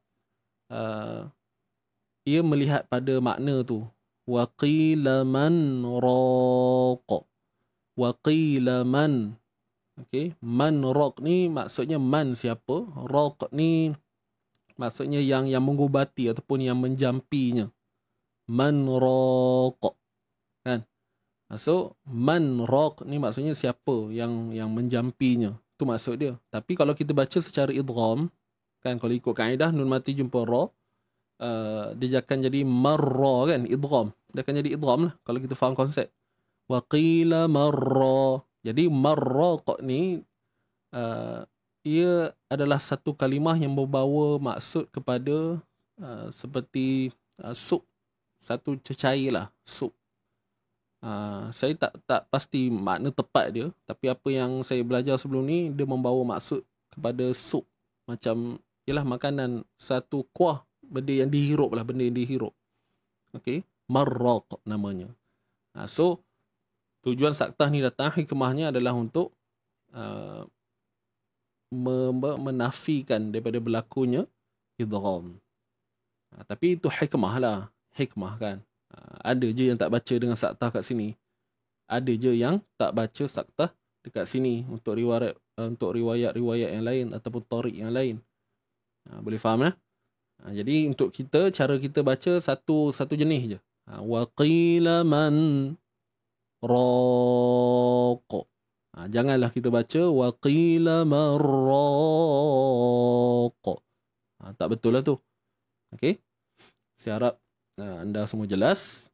ia melihat pada makna tu. Wa qila man raq. Wa qila man. Okey, man raq ni maksudnya man siapa? Raq ni maksudnya yang mengubati ataupun yang menjampinya. Man raq. Kan? So man raq ni maksudnya siapa yang menjampinya. Itu maksud dia. Tapi kalau kita baca secara idgham, kan, kalau ikut kaedah nun mati jumpa ra, dia akan jadi marra, kan, idgham. Dia akan jadi idgham lah kalau kita faham konsep. Wa qila marra. Jadi marraq ni ia adalah satu kalimah yang membawa maksud kepada seperti sup, satu cecair lah, sup. Saya tak pasti makna tepat dia, tapi apa yang saya belajar sebelum ni, dia membawa maksud kepada sup. Macam, ialah makanan, satu kuah, benda yang dihirup lah, benda yang dihirup. Okay, marraq namanya. So, tujuan saktah ni datang, hikmahnya adalah untuk menafikan daripada berlakunya idgham. Tapi itu hikmah lah. Hikmah, kan. Ada je yang tak baca dengan saktah kat sini. Ada je yang tak baca saktah dekat sini untuk riwayat-riwayat yang lain ataupun tariq yang lain. Boleh faham lah? Jadi untuk kita, cara kita baca satu jenis je. Wa qila man raq. Janganlah kita baca wa qila man raq. Tak betul lah tu. Okey. Saya harap anda semua jelas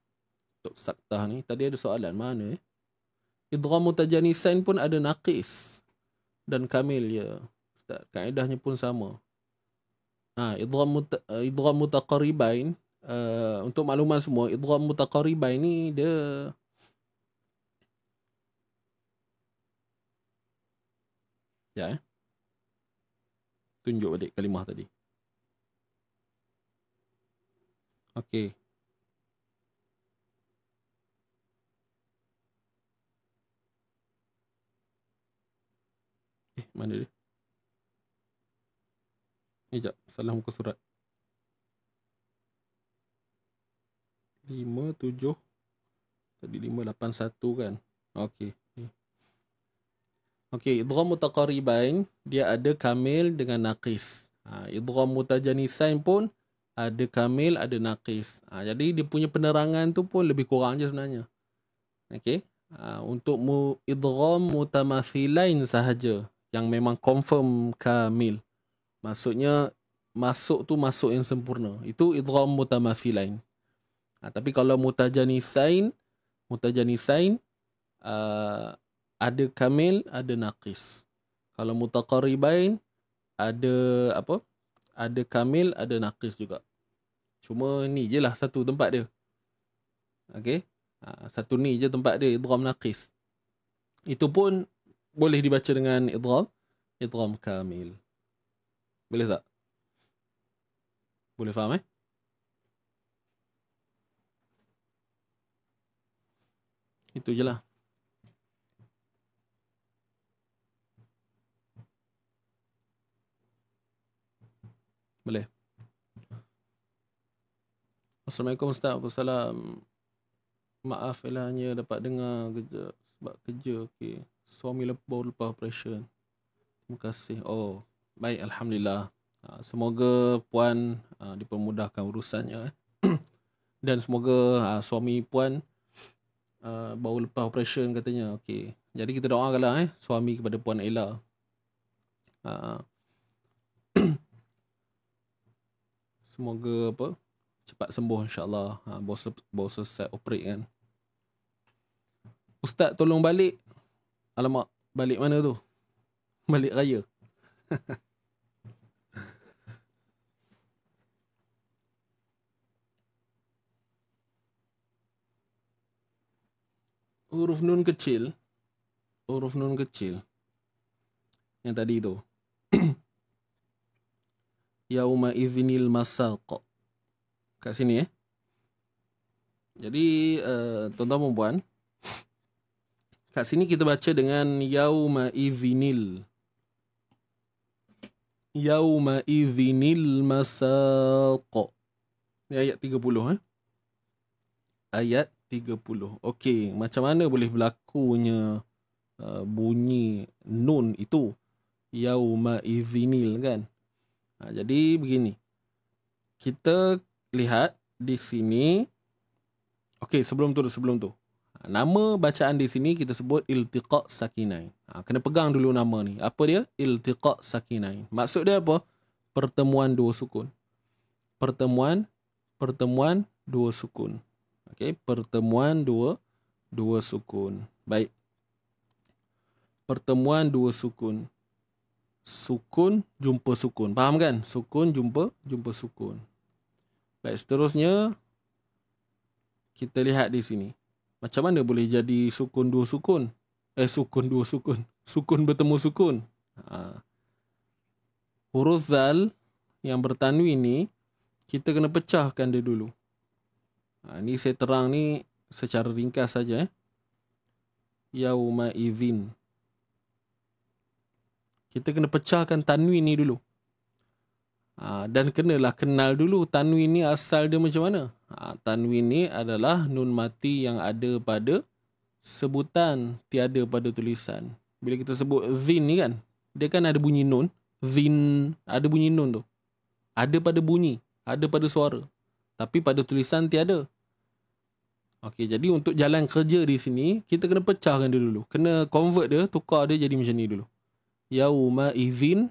untuk saktah ni. Tadi ada soalan mana idgham mutajanisain pun ada naqis dan kamil, ya Ustaz. Kaedahnya pun sama. Idgham mutaqaribain, untuk makluman semua, idgham mutaqaribain ni dia tunjuk balik kalimah tadi. Okey. Mana dia? Sekejap, salah muka surat. 57. Tadi 581 kan? Okey. Okey, idgham mutaqaribain dia ada kamil dengan naqis. Idgham mutajanisain pun ada kamil, ada naqis. Jadi dia punya penerangan tu pun lebih kurang je sebenarnya. Okey. Untuk idgham mutamathilain sahaja yang memang confirm kamil. Maksudnya masuk tu masuk yang sempurna. Itu idgham mutamathilain. Tapi kalau mutajanisain ada kamil, ada naqis. Kalau mutaqaribain ada apa? Ada kamil, ada naqis juga. Cuma ni je lah satu tempat dia. Okey. Satu ni je tempat dia, idgham naqis. Itu pun boleh dibaca dengan idgham Idgham kamil. Boleh tak? Boleh faham Itu je lah. Boleh. Assalamualaikum Ustaz. Waalaikumsalam. Maaf hanya dapat dengar kerja sebab kerja. Okey. Suami baru lepas operation. Terima kasih. Oh, baik, alhamdulillah. Semoga puan dipermudahkan urusannya. Dan semoga suami puan baru lepas operation katanya. Okey. Jadi kita doakanlah suami kepada puan Ella. Semoga cepat sembuh insya-Allah. Baru selesai operate kan. Ustaz tolong balik. Alamak, balik mana tu? Balik raya. Huruf nun kecil. Huruf nun kecil. Yang tadi tu. Yauma izinil masaq. Kat sini Jadi tuan-tuan dan puan, kat sini kita baca dengan yauma izinil. Yauma izinil masaq. Ni ayat 30 Ayat 30. Okey, macam mana boleh berlakunya bunyi nun itu? Yauma izinil kan? Jadi begini. Kita lihat di sini. Okey, sebelum tu. Nama bacaan di sini kita sebut iltiqa' sakinain. Kena pegang dulu nama ni. Apa dia? Iltiqa' sakinain. Maksud dia apa? Pertemuan dua sukun. Pertemuan dua sukun. Okey, pertemuan dua sukun. Baik. Pertemuan dua sukun. Sukun jumpa sukun. Faham kan? Sukun jumpa sukun. Baik, seterusnya kita lihat di sini. Macam mana boleh jadi sukun dua sukun? Sukun dua sukun. Sukun bertemu sukun. Huruf zal yang bertanwin ni kita kena pecahkan dia dulu. Ni saya terang ni secara ringkas saja. Yauma idzin. Kita kena pecahkan tanwin ni dulu. Dan kenalah kenal dulu tanwin ni asal dia macam mana. Tanwin ni adalah nun mati yang ada pada sebutan, tiada pada tulisan. Bila kita sebut zin ni kan, dia kan ada bunyi nun. Zin, ada bunyi nun tu. Ada pada bunyi, ada pada suara. Tapi pada tulisan tiada. Okey, jadi untuk jalan kerja di sini, kita kena pecahkan dia dulu. Kena convert dia, tukar dia jadi macam ni dulu. Yauma idzin.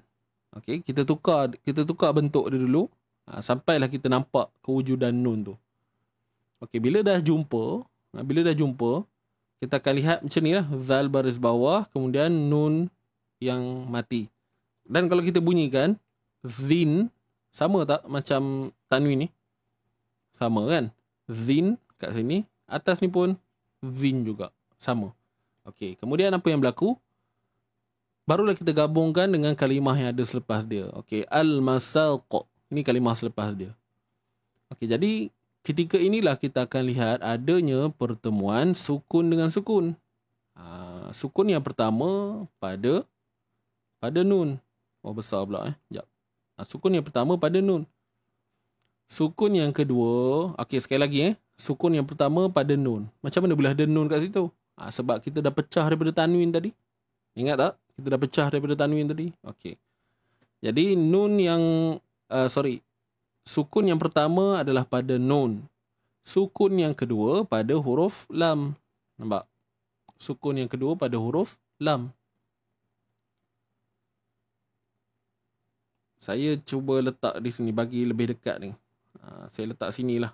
Okey, kita tukar bentuk dia dulu. Sampailah kita nampak kewujudan nun tu. Okey, bila dah jumpa, kita akan lihat macam ni lah. Zal baris bawah, kemudian nun yang mati. Dan kalau kita bunyikan, zin, sama tak macam tanwin ni? Sama kan? Zin kat sini, atas ni pun zin juga. Sama. Okey, kemudian apa yang berlaku? Barulah kita gabungkan dengan kalimah yang ada selepas dia. Okey, al-masaq. Ini kalimah selepas dia. Okey, jadi ketika inilah kita akan lihat adanya pertemuan sukun dengan sukun. Sukun yang pertama pada nun. Oh, besar pula Sekejap. Sukun yang pertama pada nun. Sukun yang kedua, okey sekali lagi Sukun yang pertama pada nun. Macam mana boleh ada nun kat situ? Sebab kita dah pecah daripada tanwin tadi. Ingat tak? Kita dah pecah daripada tanwin tadi. Okey. Jadi nun yang sukun yang pertama adalah pada nun. Sukun yang kedua pada huruf lam. Nampak? Sukun yang kedua pada huruf lam. Saya cuba letak di sini bagi lebih dekat ni. Saya letak sinilah.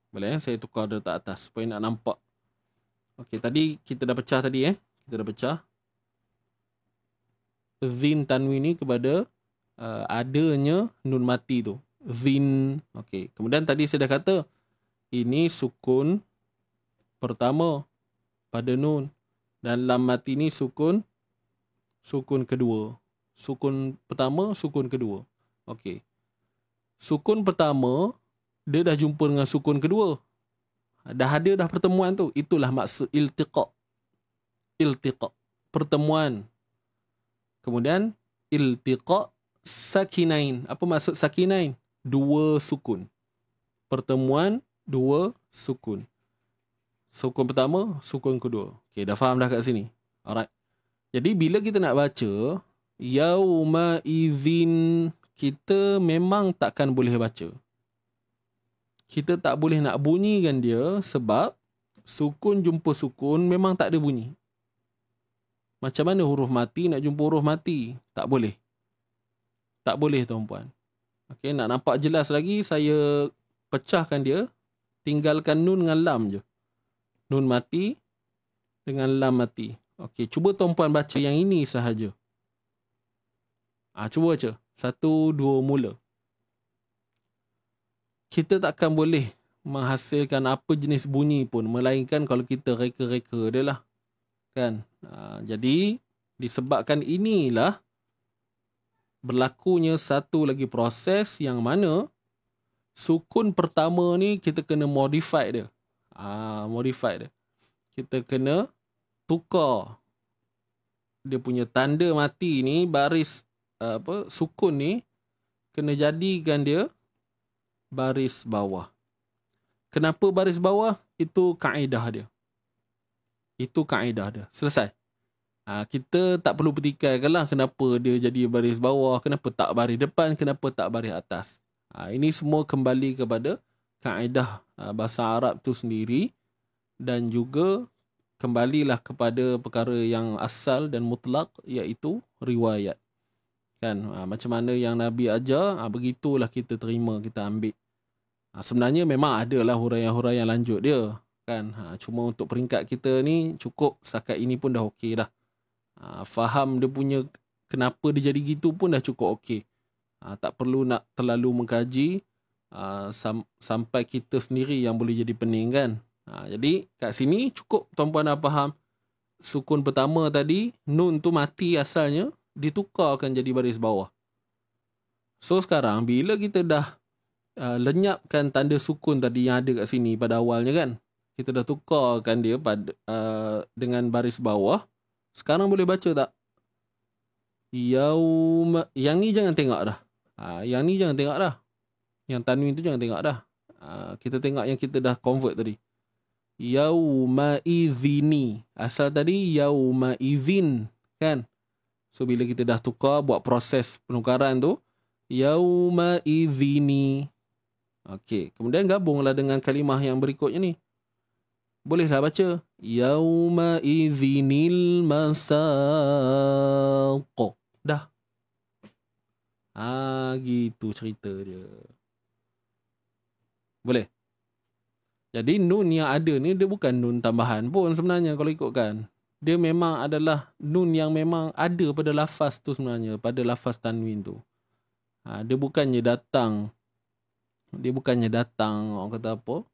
Boleh saya tukar dia letak atas supaya nak nampak. Okey, tadi kita dah pecah tadi Kita dah pecah zin tanwin ni kepada adanya nun mati tu. Zin. Okey. Kemudian tadi saya dah kata ini sukun pertama pada nun dan lam mati ni sukun sukun kedua. Sukun pertama, sukun kedua. Okey. Sukun pertama, dia dah jumpa dengan sukun kedua. Dah ada dah pertemuan tu. Itulah maksud iltiqa. Iltiqa. Pertemuan. Kemudian, iltiqa sakinain. Apa maksud sakinain? Dua sukun. Pertemuan, dua sukun. Sukun pertama, sukun kedua. Okey, dah faham dah kat sini? Alright. Jadi, bila kita nak baca, yauma idzin, kita memang takkan boleh baca. Kita tak boleh nak bunyikan dia sebab sukun jumpa sukun memang tak ada bunyi. Macam mana huruf mati nak jumpa huruf mati? Tak boleh. Tak boleh tuan-puan. Okey, nak nampak jelas lagi, saya pecahkan dia. Tinggalkan nun dengan lam je. Nun mati dengan lam mati. Okey, cuba tuan-puan baca yang ini sahaja. Cuba baca. 1, 2, mula. Kita takkan boleh menghasilkan apa jenis bunyi pun, melainkan kalau kita reka-reka dia lah. Kan? Jadi, disebabkan inilah berlakunya satu lagi proses yang mana sukun pertama ni kita kena modify dia. Modify dia. Kita kena tukar dia punya tanda mati ni, baris sukun ni kena jadikan dia baris bawah. Kenapa baris bawah? Itu kaedah dia. Itu kaedah dia. Selesai. Kita tak perlu petikaikan lah kenapa dia jadi baris bawah, kenapa tak baris depan, kenapa tak baris atas. Ini semua kembali kepada kaedah bahasa Arab tu sendiri, dan juga kembalilah kepada perkara yang asal dan mutlak, iaitu riwayat. Kan, macam mana yang Nabi ajar, begitulah kita terima, kita ambil. Sebenarnya memang adalah huraian-huraian lanjut dia. Kan, cuma untuk peringkat kita ni cukup setakat ini pun dah okey dah. Faham dia punya kenapa dia jadi gitu pun dah cukup okey. Tak perlu nak terlalu mengkaji sampai kita sendiri yang boleh jadi pening kan. Jadi kat sini cukup tuan-puan dah faham. Sukun pertama tadi, nun tu mati asalnya, ditukarkan jadi baris bawah. So sekarang bila kita dah lenyapkan tanda sukun tadi yang ada kat sini pada awalnya kan, kita dah tukarkan dia pada dengan baris bawah. Sekarang boleh baca tak? Yaum, yang ni jangan tengok dah. Yang ni jangan tengok dah. Yang tanwin tu jangan tengok dah. Kita tengok yang kita dah convert tadi. Yauma idzini. Asal tadi yauma idzin kan. So bila kita dah tukar, buat proses penukaran tu, yauma idzini. Okey, kemudian gabunglah dengan kalimah yang berikutnya ni. Bolehlah baca yauma idzinil masaq. Dah. Gitu cerita dia. Boleh. Jadi nun yang ada ni dia bukan nun tambahan pun sebenarnya kalau ikutkan. Dia memang adalah nun yang memang ada pada lafaz tu sebenarnya, pada lafaz tanwin tu. Dia bukannya datang orang kata apa?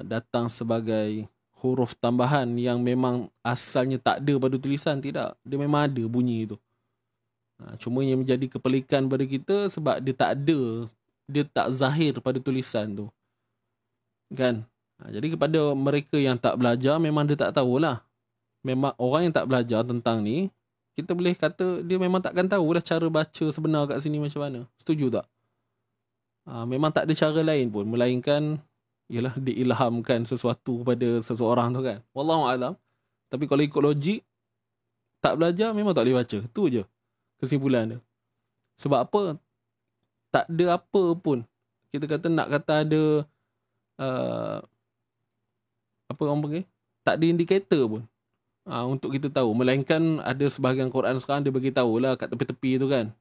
Datang sebagai huruf tambahan yang memang asalnya tak ada pada tulisan. Tidak. Dia memang ada bunyi tu. Cuma yang menjadi kepelikan pada kita sebab dia tak ada. Dia tak zahir pada tulisan tu. Kan? Jadi kepada mereka yang tak belajar, memang dia tak tahulah. Memang orang yang tak belajar tentang ni, kita boleh kata dia memang takkan tahulah cara baca sebenar kat sini macam mana. Setuju tak? Memang tak ada cara lain pun, melainkan ialah diilhamkan sesuatu kepada seseorang tu kan. Wallahualam. Tapi kalau ikut logik, tak belajar memang tak boleh baca. Tu je kesimpulan dia. Sebab apa? Tak ada apa pun. Kita kata nak kata ada apa orang panggil? Tak ada indikator pun. Untuk kita tahu. Melainkan ada sebahagian Quran sekarang dia bagi tahulah kat tepi-tepi tu kan.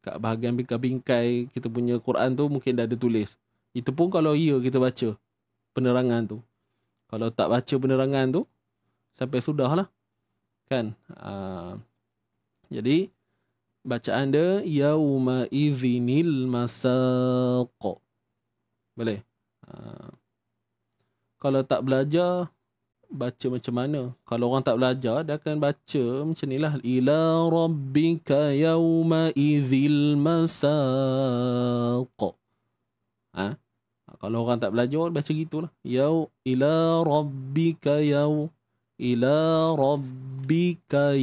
Kat bahagian bingkai-bingkai kita punya Quran tu mungkin dah ada tulis. Itu pun kalau kita baca penerangan tu. Kalau tak baca penerangan tu, sampai sudah lah. Kan? Jadi, bacaan dia, yauma idzinil masaq. Boleh? Kalau tak belajar, baca macam mana. Kalau orang tak belajar, dia akan baca macam ni lah. Ila rabbika yawma idzil masaq. Ha? Kalau orang tak belajar, baca gitulah. Ila rabbika ila rabbika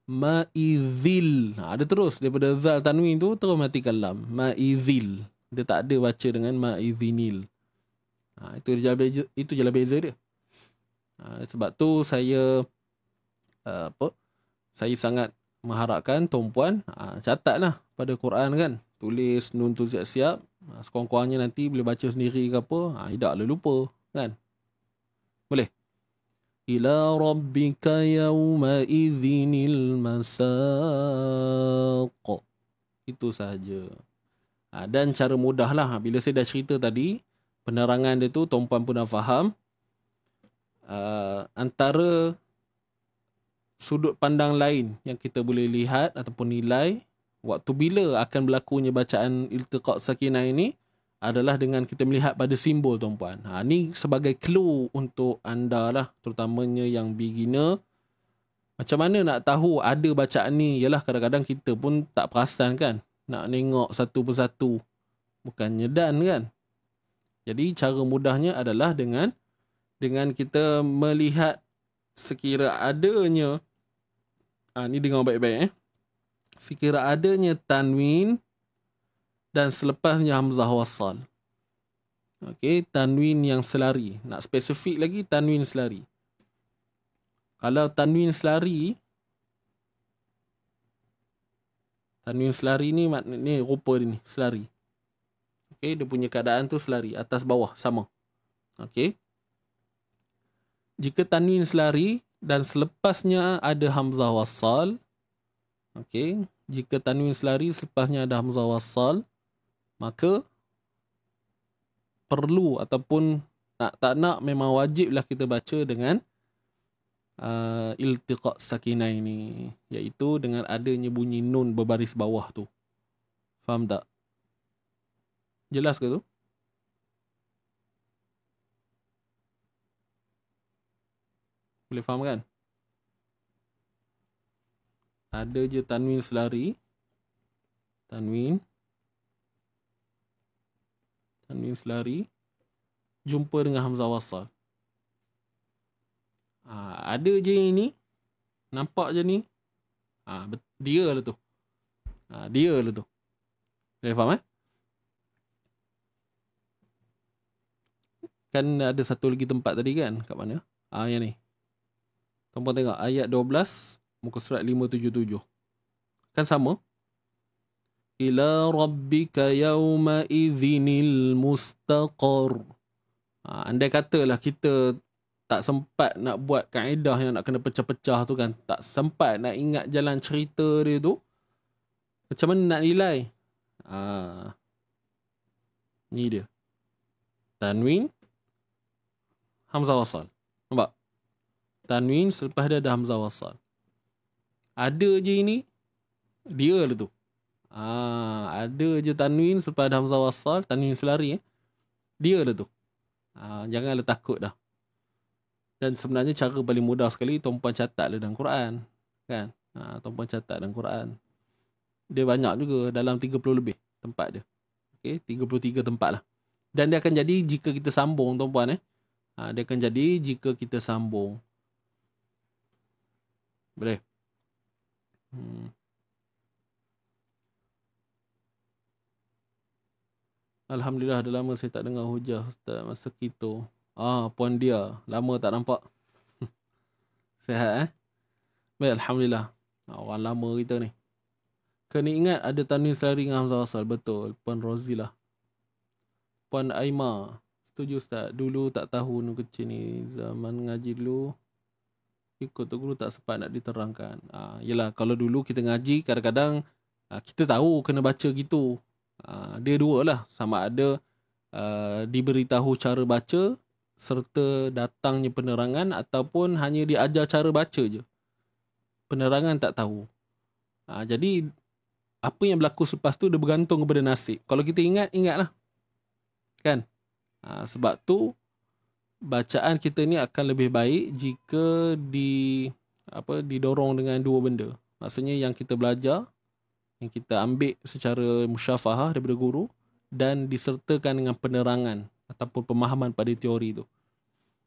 ma'idzil. Dia terus daripada zal tanwin tu terus matikan lam. Ma'idzil. Dia tak ada baca dengan ma'idzinil. Itu je lah beza dia. Sebab tu saya saya sangat mengharapkan tuan-puan catatlah pada Quran kan. Tulis nun tu siap-siap. Sekurang-kurangnya nanti boleh baca sendiri ke apa. Tidaklah lupa kan. Boleh. Ila rabbika yawma idzinil masaq. Itu sahaja. Dan cara mudah lah. Bila saya dah cerita tadi, penerangan dia tu tuan-puan pun dah faham. Antara sudut pandang lain yang kita boleh lihat ataupun nilai waktu bila akan berlakunya bacaan iltiqa' sakinah ini adalah dengan kita melihat pada simbol tuan-puan. Ni sebagai clue untuk anda lah, terutamanya yang beginner. Macam mana nak tahu ada bacaan ni? Yalah, kadang-kadang kita pun tak perasan kan. Nak nengok satu persatu. Bukannya dan kan. Jadi cara mudahnya adalah dengan kita melihat sekira adanya, ni dengar baik-baik sekira adanya tanwin dan selepasnya hamzah wasal. Okey, tanwin yang selari. Nak spesifik lagi, tanwin selari. Kalau tanwin selari ni maknanya rupa dia ni, selari. Okey, dia punya keadaan tu selari, atas bawah sama. Okey. Jika tanwin selari dan selepasnya ada hamzah wasal. Okey, jika tanwin selari selepasnya ada hamzah wasal, maka perlu ataupun tak nak memang wajiblah kita baca dengan iltiqa' sakinah ini, iaitu dengan adanya bunyi nun berbaris bawah tu. Faham tak? Jelas ke tu? Boleh faham kan? Ada je tanwin selari. Tanwin selari jumpa dengan hamzah wasal. Ada je ini. Nampak je ni. Dia lah tu. Dia lah tu. Boleh faham Kan ada satu lagi tempat tadi kan? Kat mana? Yang ni. Tuan-puan tengok ayat 12 muka surat 577. Kan sama? Ila rabbika yawma idzinil mustaqar. Andai katalah kita tak sempat nak buat kaedah yang nak kena pecah-pecah tu kan. Tak sempat nak ingat jalan cerita dia tu. Macam mana nak nilai? Ni dia. Tanwin. Hamzah wasal. Nampak? Tanwin selepas dia ada hamzah wasal. Ada je ini. Dia lah tu. Ada je tanwin selepas ada hamzah wasal. Tanwin selari. Dia lah tu. Janganlah takut dah. Dan sebenarnya cara paling mudah sekali tuan-puan catatlah dalam Quran. Kan? Tuan-puan catat dalam Quran. Dia banyak juga. Dalam 30 lebih tempat dia. Okay? 33 tempat lah. Dan dia akan jadi jika kita sambung tuan-puan. Dia akan jadi jika kita sambung. Boleh? Alhamdulillah, dah lama saya tak dengar hujah Ustaz masa kita. Puan dia, lama tak nampak. Sihat Baik, Alhamdulillah. Orang lama kita ni. Kena ingat ada tanwin selari dengan hamzah wasal. Betul, Puan Rozilah. Puan Aima, setuju Ustaz. Dulu tak tahu nu kecil ni. Zaman ngaji dulu ikut tu guru tak sempat nak diterangkan. Yelah, kalau dulu kita ngaji kadang-kadang kita tahu kena baca gitu. Dia dua lah. Sama ada diberitahu cara baca serta datangnya penerangan, ataupun hanya diajar cara baca je. Penerangan tak tahu. Jadi apa yang berlaku selepas tu dia bergantung kepada nasib. Kalau kita ingat, ingatlah. Kan? Sebab tu bacaan kita ni akan lebih baik jika didorong dengan dua benda. Maksudnya yang kita belajar, yang kita ambil secara musyafahah daripada guru, dan disertakan dengan penerangan ataupun pemahaman pada teori tu.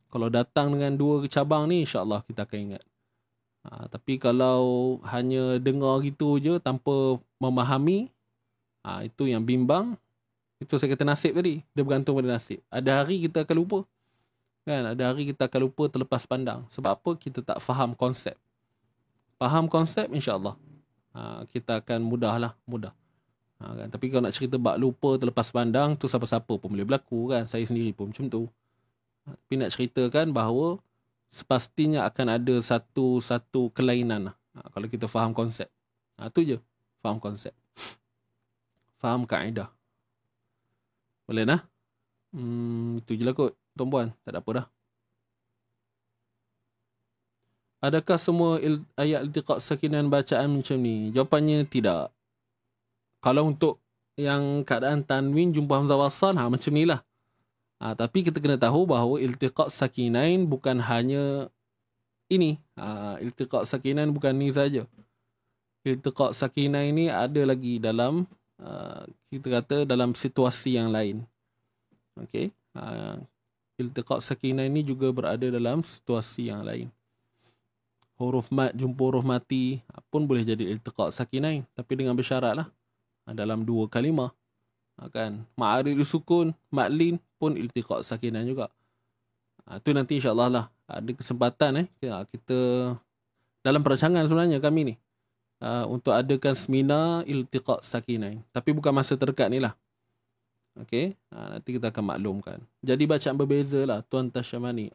Kalau datang dengan dua cabang ni, insya-Allah kita akan ingat. Tapi kalau hanya dengar gitu je tanpa memahami, itu yang bimbang. Itu saya kata nasib tadi. Dia bergantung pada nasib. Ada hari kita akan lupa. Kan? Ada hari kita akan lupa, terlepas pandang. Sebab apa? Kita tak faham konsep. Faham konsep, insya-Allah kita akan mudah. Kan? Tapi kalau nak cerita bab lupa, terlepas pandang, tu siapa-siapa pun boleh berlaku kan. Saya sendiri pun macam tu. Tapi nak ceritakan bahawa sepastinya akan ada satu kelainan kalau kita faham konsep. Tu je. Faham konsep. Faham kaedah. Boleh nah? Itu je lah kot, tuan-puan. Tak ada apa dah. Adakah semua ayat iltiqa' sakinan bacaan macam ni? Jawapannya tidak. Kalau untuk yang keadaan tanwin jumpa hamzah wasal, macam ni lah. Tapi kita kena tahu bahawa iltiqa' sakinain bukan hanya ini. Iltiqa' sakinain bukan ni saja. Iltiqa' sakinain ni ada lagi dalam kita kata dalam situasi yang lain. Okey. Iltiqa' sakinain ni juga berada dalam situasi yang lain. Huruf mat jumpa huruf mati pun boleh jadi iltiqa' sakinain, tapi dengan bersyarat lah dalam dua kalimah. Kan, ma'arid sukun, ma'lin pun iltiqa' sakinan juga. Tu nanti insya-Allah lah ada kesempatan kita dalam perancangan sebenarnya kami ni untuk adakan seminar iltiqa' sakinain, tapi bukan masa terdekat ni lah. Okey, nanti kita akan maklumkan. Jadi bacaan berbeza lah Tuan Tashamani.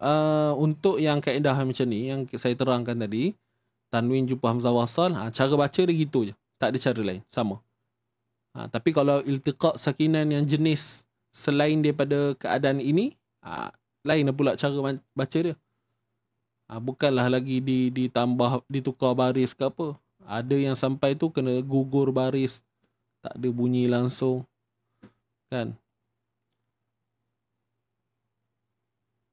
Untuk yang kaedah macam ni yang saya terangkan tadi, tanwin jumpa hamzah wasal, cara baca dia gitu je, tak ada cara lain, sama. Tapi kalau iltiqa' sakinan yang jenis selain daripada keadaan ini, lain pula cara baca dia. Bukanlah lagi ditambah, ditukar baris ke apa. Ada yang sampai tu kena gugur baris, tak ada bunyi langsung. Kan?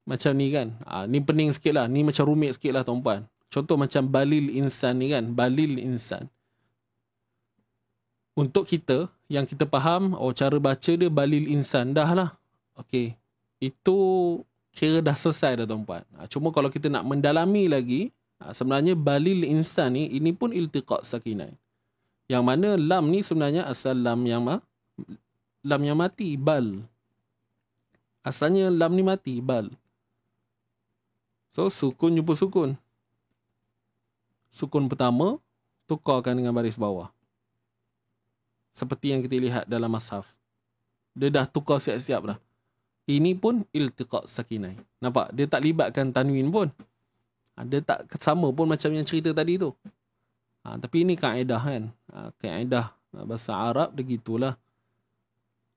Macam ni kan. Ni pening sikit lah. Ni macam rumit sikit lah tuan-puan. Contoh macam balil insan ni kan. Balil insan. Untuk kita, yang kita faham, cara baca dia balil insan. Dah lah. Okey. Itu kira dah selesai dah tuan-puan. Cuma kalau kita nak mendalami lagi, sebenarnya balil insan ni, ini pun iltiqa' sakinah. Yang mana lam ni sebenarnya asal lam yang mati, bal. Asalnya lam ni mati, bal. So, sukun jumpa sukun. Sukun pertama, tukarkan dengan baris bawah. Seperti yang kita lihat dalam mushaf. Dia dah tukar siap-siap dah. Ini pun iltiqa' sakinah. Nampak? Dia tak libatkan tanwin pun. Dia tak sama pun macam yang cerita tadi tu. Tapi ini kaedah kan. Kaedah bahasa Arab dia gitulah.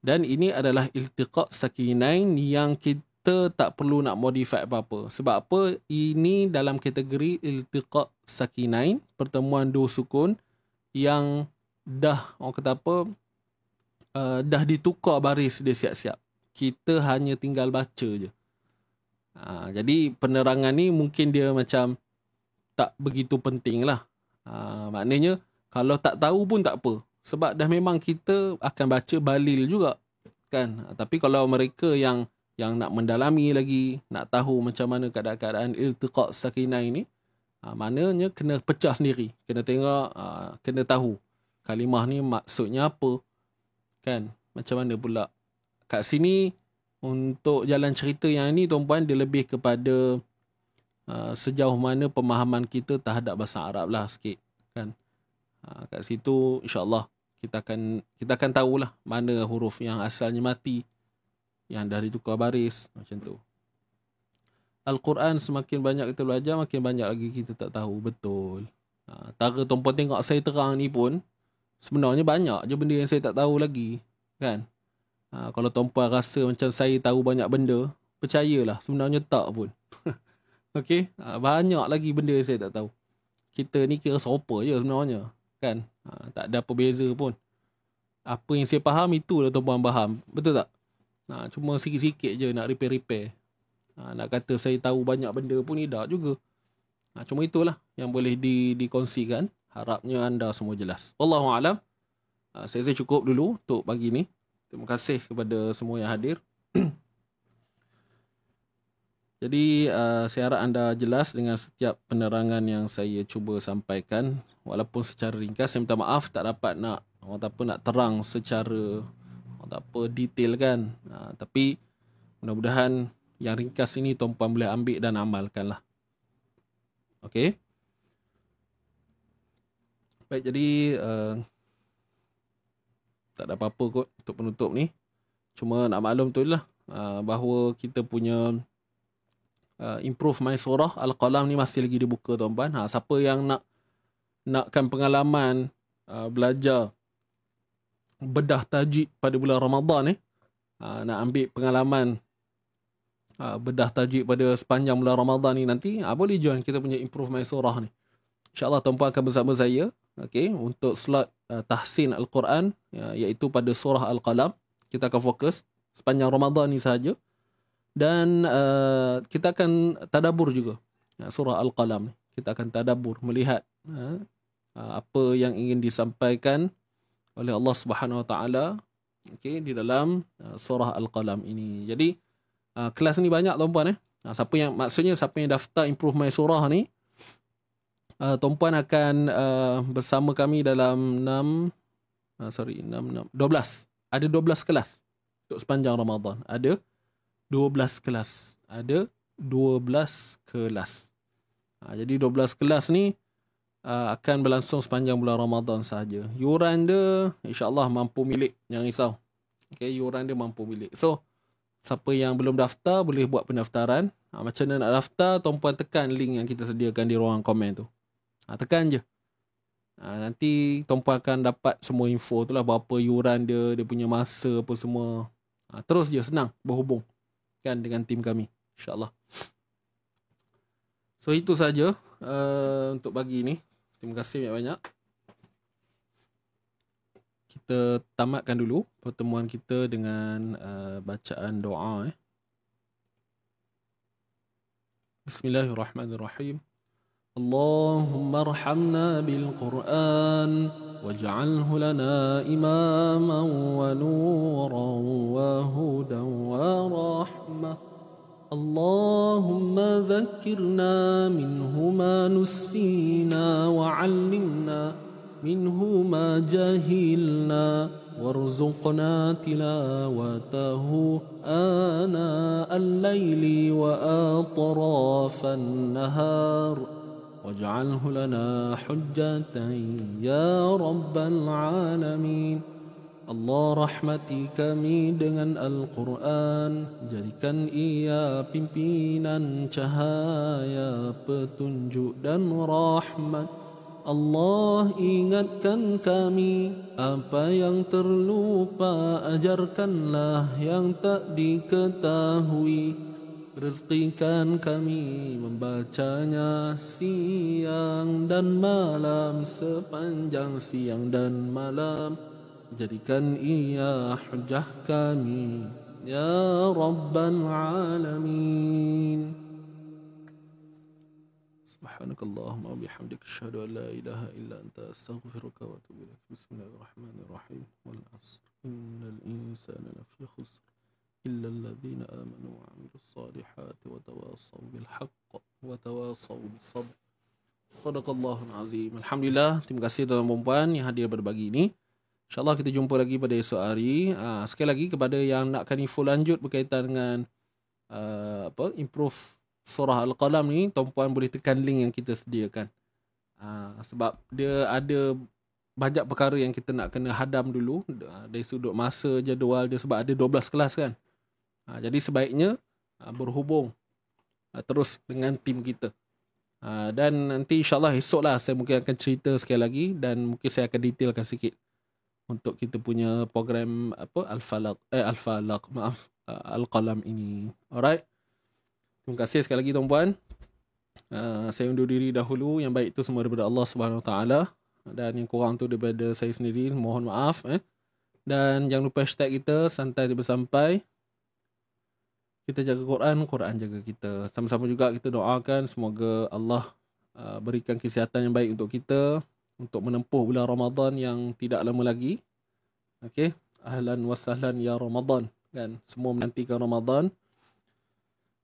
Dan ini adalah iltiqa' sakinain yang kita tak perlu nak modify apa-apa. Sebab apa? Ini dalam kategori iltiqa' sakinain, pertemuan dua sukun yang dah, orang kata apa, dah ditukar baris dia siap-siap. Kita hanya tinggal baca je. Jadi penerangan ni mungkin dia macam tak begitu penting lah. Maknanya kalau tak tahu pun tak apa. Sebab dah memang kita akan baca balil juga. Kan? Tapi kalau mereka yang nak mendalami lagi, nak tahu macam mana keadaan iltiqa' sakinah ini, maknanya kena pecah sendiri. Kena tengok, kena tahu kalimah ni maksudnya apa. Kan? Macam mana pula. Kat sini, untuk jalan cerita yang ini, tuan-puan, dia lebih kepada sejauh mana pemahaman kita terhadap bahasa Arab lah sikit. Kan? Kat situ, insyaAllah, kita akan tahulah mana huruf yang asalnya mati, yang dah ditukar baris, macam tu. Al-Quran semakin banyak kita belajar, makin banyak lagi kita tak tahu. Betul. Tara tuan-puan tengok saya terang ni pun, sebenarnya banyak je benda yang saya tak tahu lagi. Kan? Kalau tuan-puan rasa macam saya tahu banyak benda, percayalah, sebenarnya tak pun. Okey? Banyak lagi benda yang saya tak tahu. Kita ni kira serupa je sebenarnya. Kan? Tak ada apa beza pun. Apa yang saya faham, itulah tuan-puan faham. Betul tak? Cuma sikit-sikit je nak repair. Nak kata saya tahu banyak benda pun tidak juga. Cuma itulah yang boleh dikongsikan. Harapnya anda semua jelas. Wallahualam. Saya cukup dulu untuk pagi ni. Terima kasih kepada semua yang hadir. Jadi saya harap anda jelas dengan setiap penerangan yang saya cuba sampaikan. Walaupun secara ringkas, saya minta maaf tak dapat nak terang secara detail kan. Tapi mudah-mudahan yang ringkas ini tuan-puan boleh ambil dan amalkan lah. Okey. Baik, jadi tak ada apa-apa kot untuk penutup ni. Cuma nak maklum tu lah bahawa kita punya Improve My Surah Al-Qalam ni masih lagi dibuka tuan-puan. Siapa yang nakkan pengalaman belajar bedah tajwid pada bulan Ramadan ni, nak ambil pengalaman bedah tajwid pada sepanjang bulan Ramadan ni nanti, boleh join kita punya Improve My Surah ni. InsyaAllah tuan-puan akan bersama saya, okay, untuk slot tahsin Al-Quran, iaitu pada surah Al-Qalam. Kita akan fokus sepanjang Ramadan ni sahaja. Dan kita akan tadabbur juga surah Al-Qalam ni. Kita akan tadabbur, melihat apa yang ingin disampaikan oleh Allah Subhanahu Wa Taala, okay, di dalam surah Al-Qalam ini. Jadi kelas ni banyak tuan-puan. Siapa yang daftar Improve My Surah ni, tuan-puan akan bersama kami dalam 12. Ada 12 kelas untuk sepanjang Ramadan. Ada 12 kelas. Jadi 12 kelas ni akan berlangsung sepanjang bulan Ramadan sahaja. Yuran dia insya-Allah mampu milik, jangan risau. Okay, yuran dia mampu milik. So, siapa yang belum daftar boleh buat pendaftaran. Macam mana nak daftar, tuan-puan tekan link yang kita sediakan di ruang komen tu. Tekan je. Nanti tuan-puan akan dapat semua info tu lah, berapa yuran dia punya masa apa semua. Terus je senang berhubung kan dengan tim kami, insya-Allah. So itu saja untuk pagi ni. Terima kasih banyak-banyak. Kita tamatkan dulu pertemuan kita dengan bacaan doa. Bismillahirrahmanirrahim. Allahumma arhamna bil Qur'an waj'alhu lana imaman wa nuran wa hudan wa rahmah. Allahumma dhakkirna minhu ma nussina wa 'allimna minhu ma jahilna warzuqna tilawatahu ana al-laili wa atrafan nahar waj'alhu lana hujjatan ya rabbal alamin. Allah, rahmati kami dengan Al-Quran, jadikan ia pimpinan cahaya, petunjuk dan rahmat. Allah, ingatkan kami apa yang terlupa, ajarkanlah yang tak diketahui. Rezekikan kami membacanya siang dan malam, sepanjang siang dan malam. Jadikan ia hujjah kami, ya Rabbal Alamin. Subhanakallahumma wa bihamdika asyhadu an la ilaha illa anta astaghfiruka wa atubu ilaik. Bismillahirrahmanirrahim. Wal 'asr innal insana lafi khusr illa alladhina amanu wa 'amilus salihati wa tawassaw bil haqq wa tawassaw bis sabr. Shadaqallahul azim. Alhamdulillah, terima kasih tuan-tuan dan puan yang hadir pada pagi ini. InsyaAllah kita jumpa lagi pada esok hari. Sekali lagi kepada yang nakkan info lanjut berkaitan dengan improve surah Al-Qalam ni, tuan-puan boleh tekan link yang kita sediakan. Sebab dia ada banyak perkara yang kita nak kena hadam dulu dari sudut masa, jadual dia, sebab ada 12 kelas kan. Jadi sebaiknya berhubung terus dengan tim kita. Dan nanti insyaAllah esok lah saya mungkin akan cerita sekali lagi, dan mungkin saya akan detailkan sikit untuk kita punya program Al-Qalam ini. Alright. Terima kasih sekali lagi tuan-puan. Saya undur diri dahulu. Yang baik itu semua daripada Allah Subhanahu Wa Taala, dan yang kurang tu daripada saya sendiri. Mohon maaf. Dan jangan lupa hashtag kita santai tiba sampai. kita jaga Quran, Quran jaga kita. Sama-sama juga kita doakan semoga Allah berikan kesihatan yang baik untuk kita untuk menempuh bulan Ramadan yang tidak lama lagi. Okey, ahlan wa sahlan ya Ramadan, kan? Semua menantikan Ramadan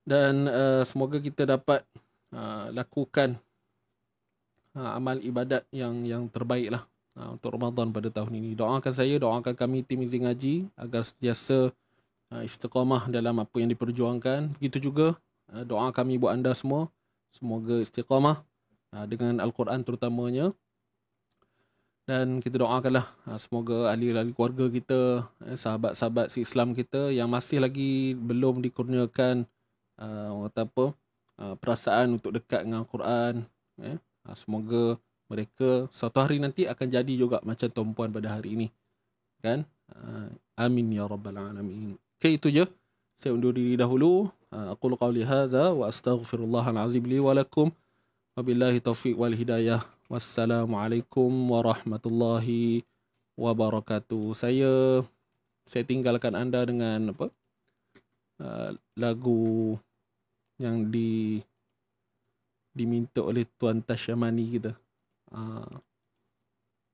dan semoga kita dapat lakukan amal ibadat yang terbaik lah untuk Ramadan pada tahun ini. Doakan saya, doakan kami tim Izin Ngaji agar sentiasa istiqamah dalam apa yang diperjuangkan. Begitu juga doa kami buat anda semua, semoga istiqamah dengan Al-Quran terutamanya. Dan kita doakanlah semoga ahli-ahli keluarga kita, sahabat-sahabat Islam kita yang masih lagi belum dikurniakan perasaan untuk dekat dengan Al-Quran, semoga mereka suatu hari nanti akan jadi juga macam tumpuan pada hari ini, kan? Amin ya rabbal alamin. Okay, itu je. Saya undur diri dahulu. Aqulu qawli hadza wa astaghfirullahal azim li wa lakum. Wabillahi taufiq wal hidayah. Wassalamualaikum warahmatullahi wabarakatuh. Saya tinggalkan anda dengan lagu yang diminta oleh Tuan Tashamani kita.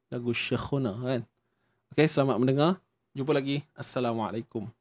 Lagu Syekhuna, kan? Okay, selamat mendengar. Jumpa lagi. Assalamualaikum.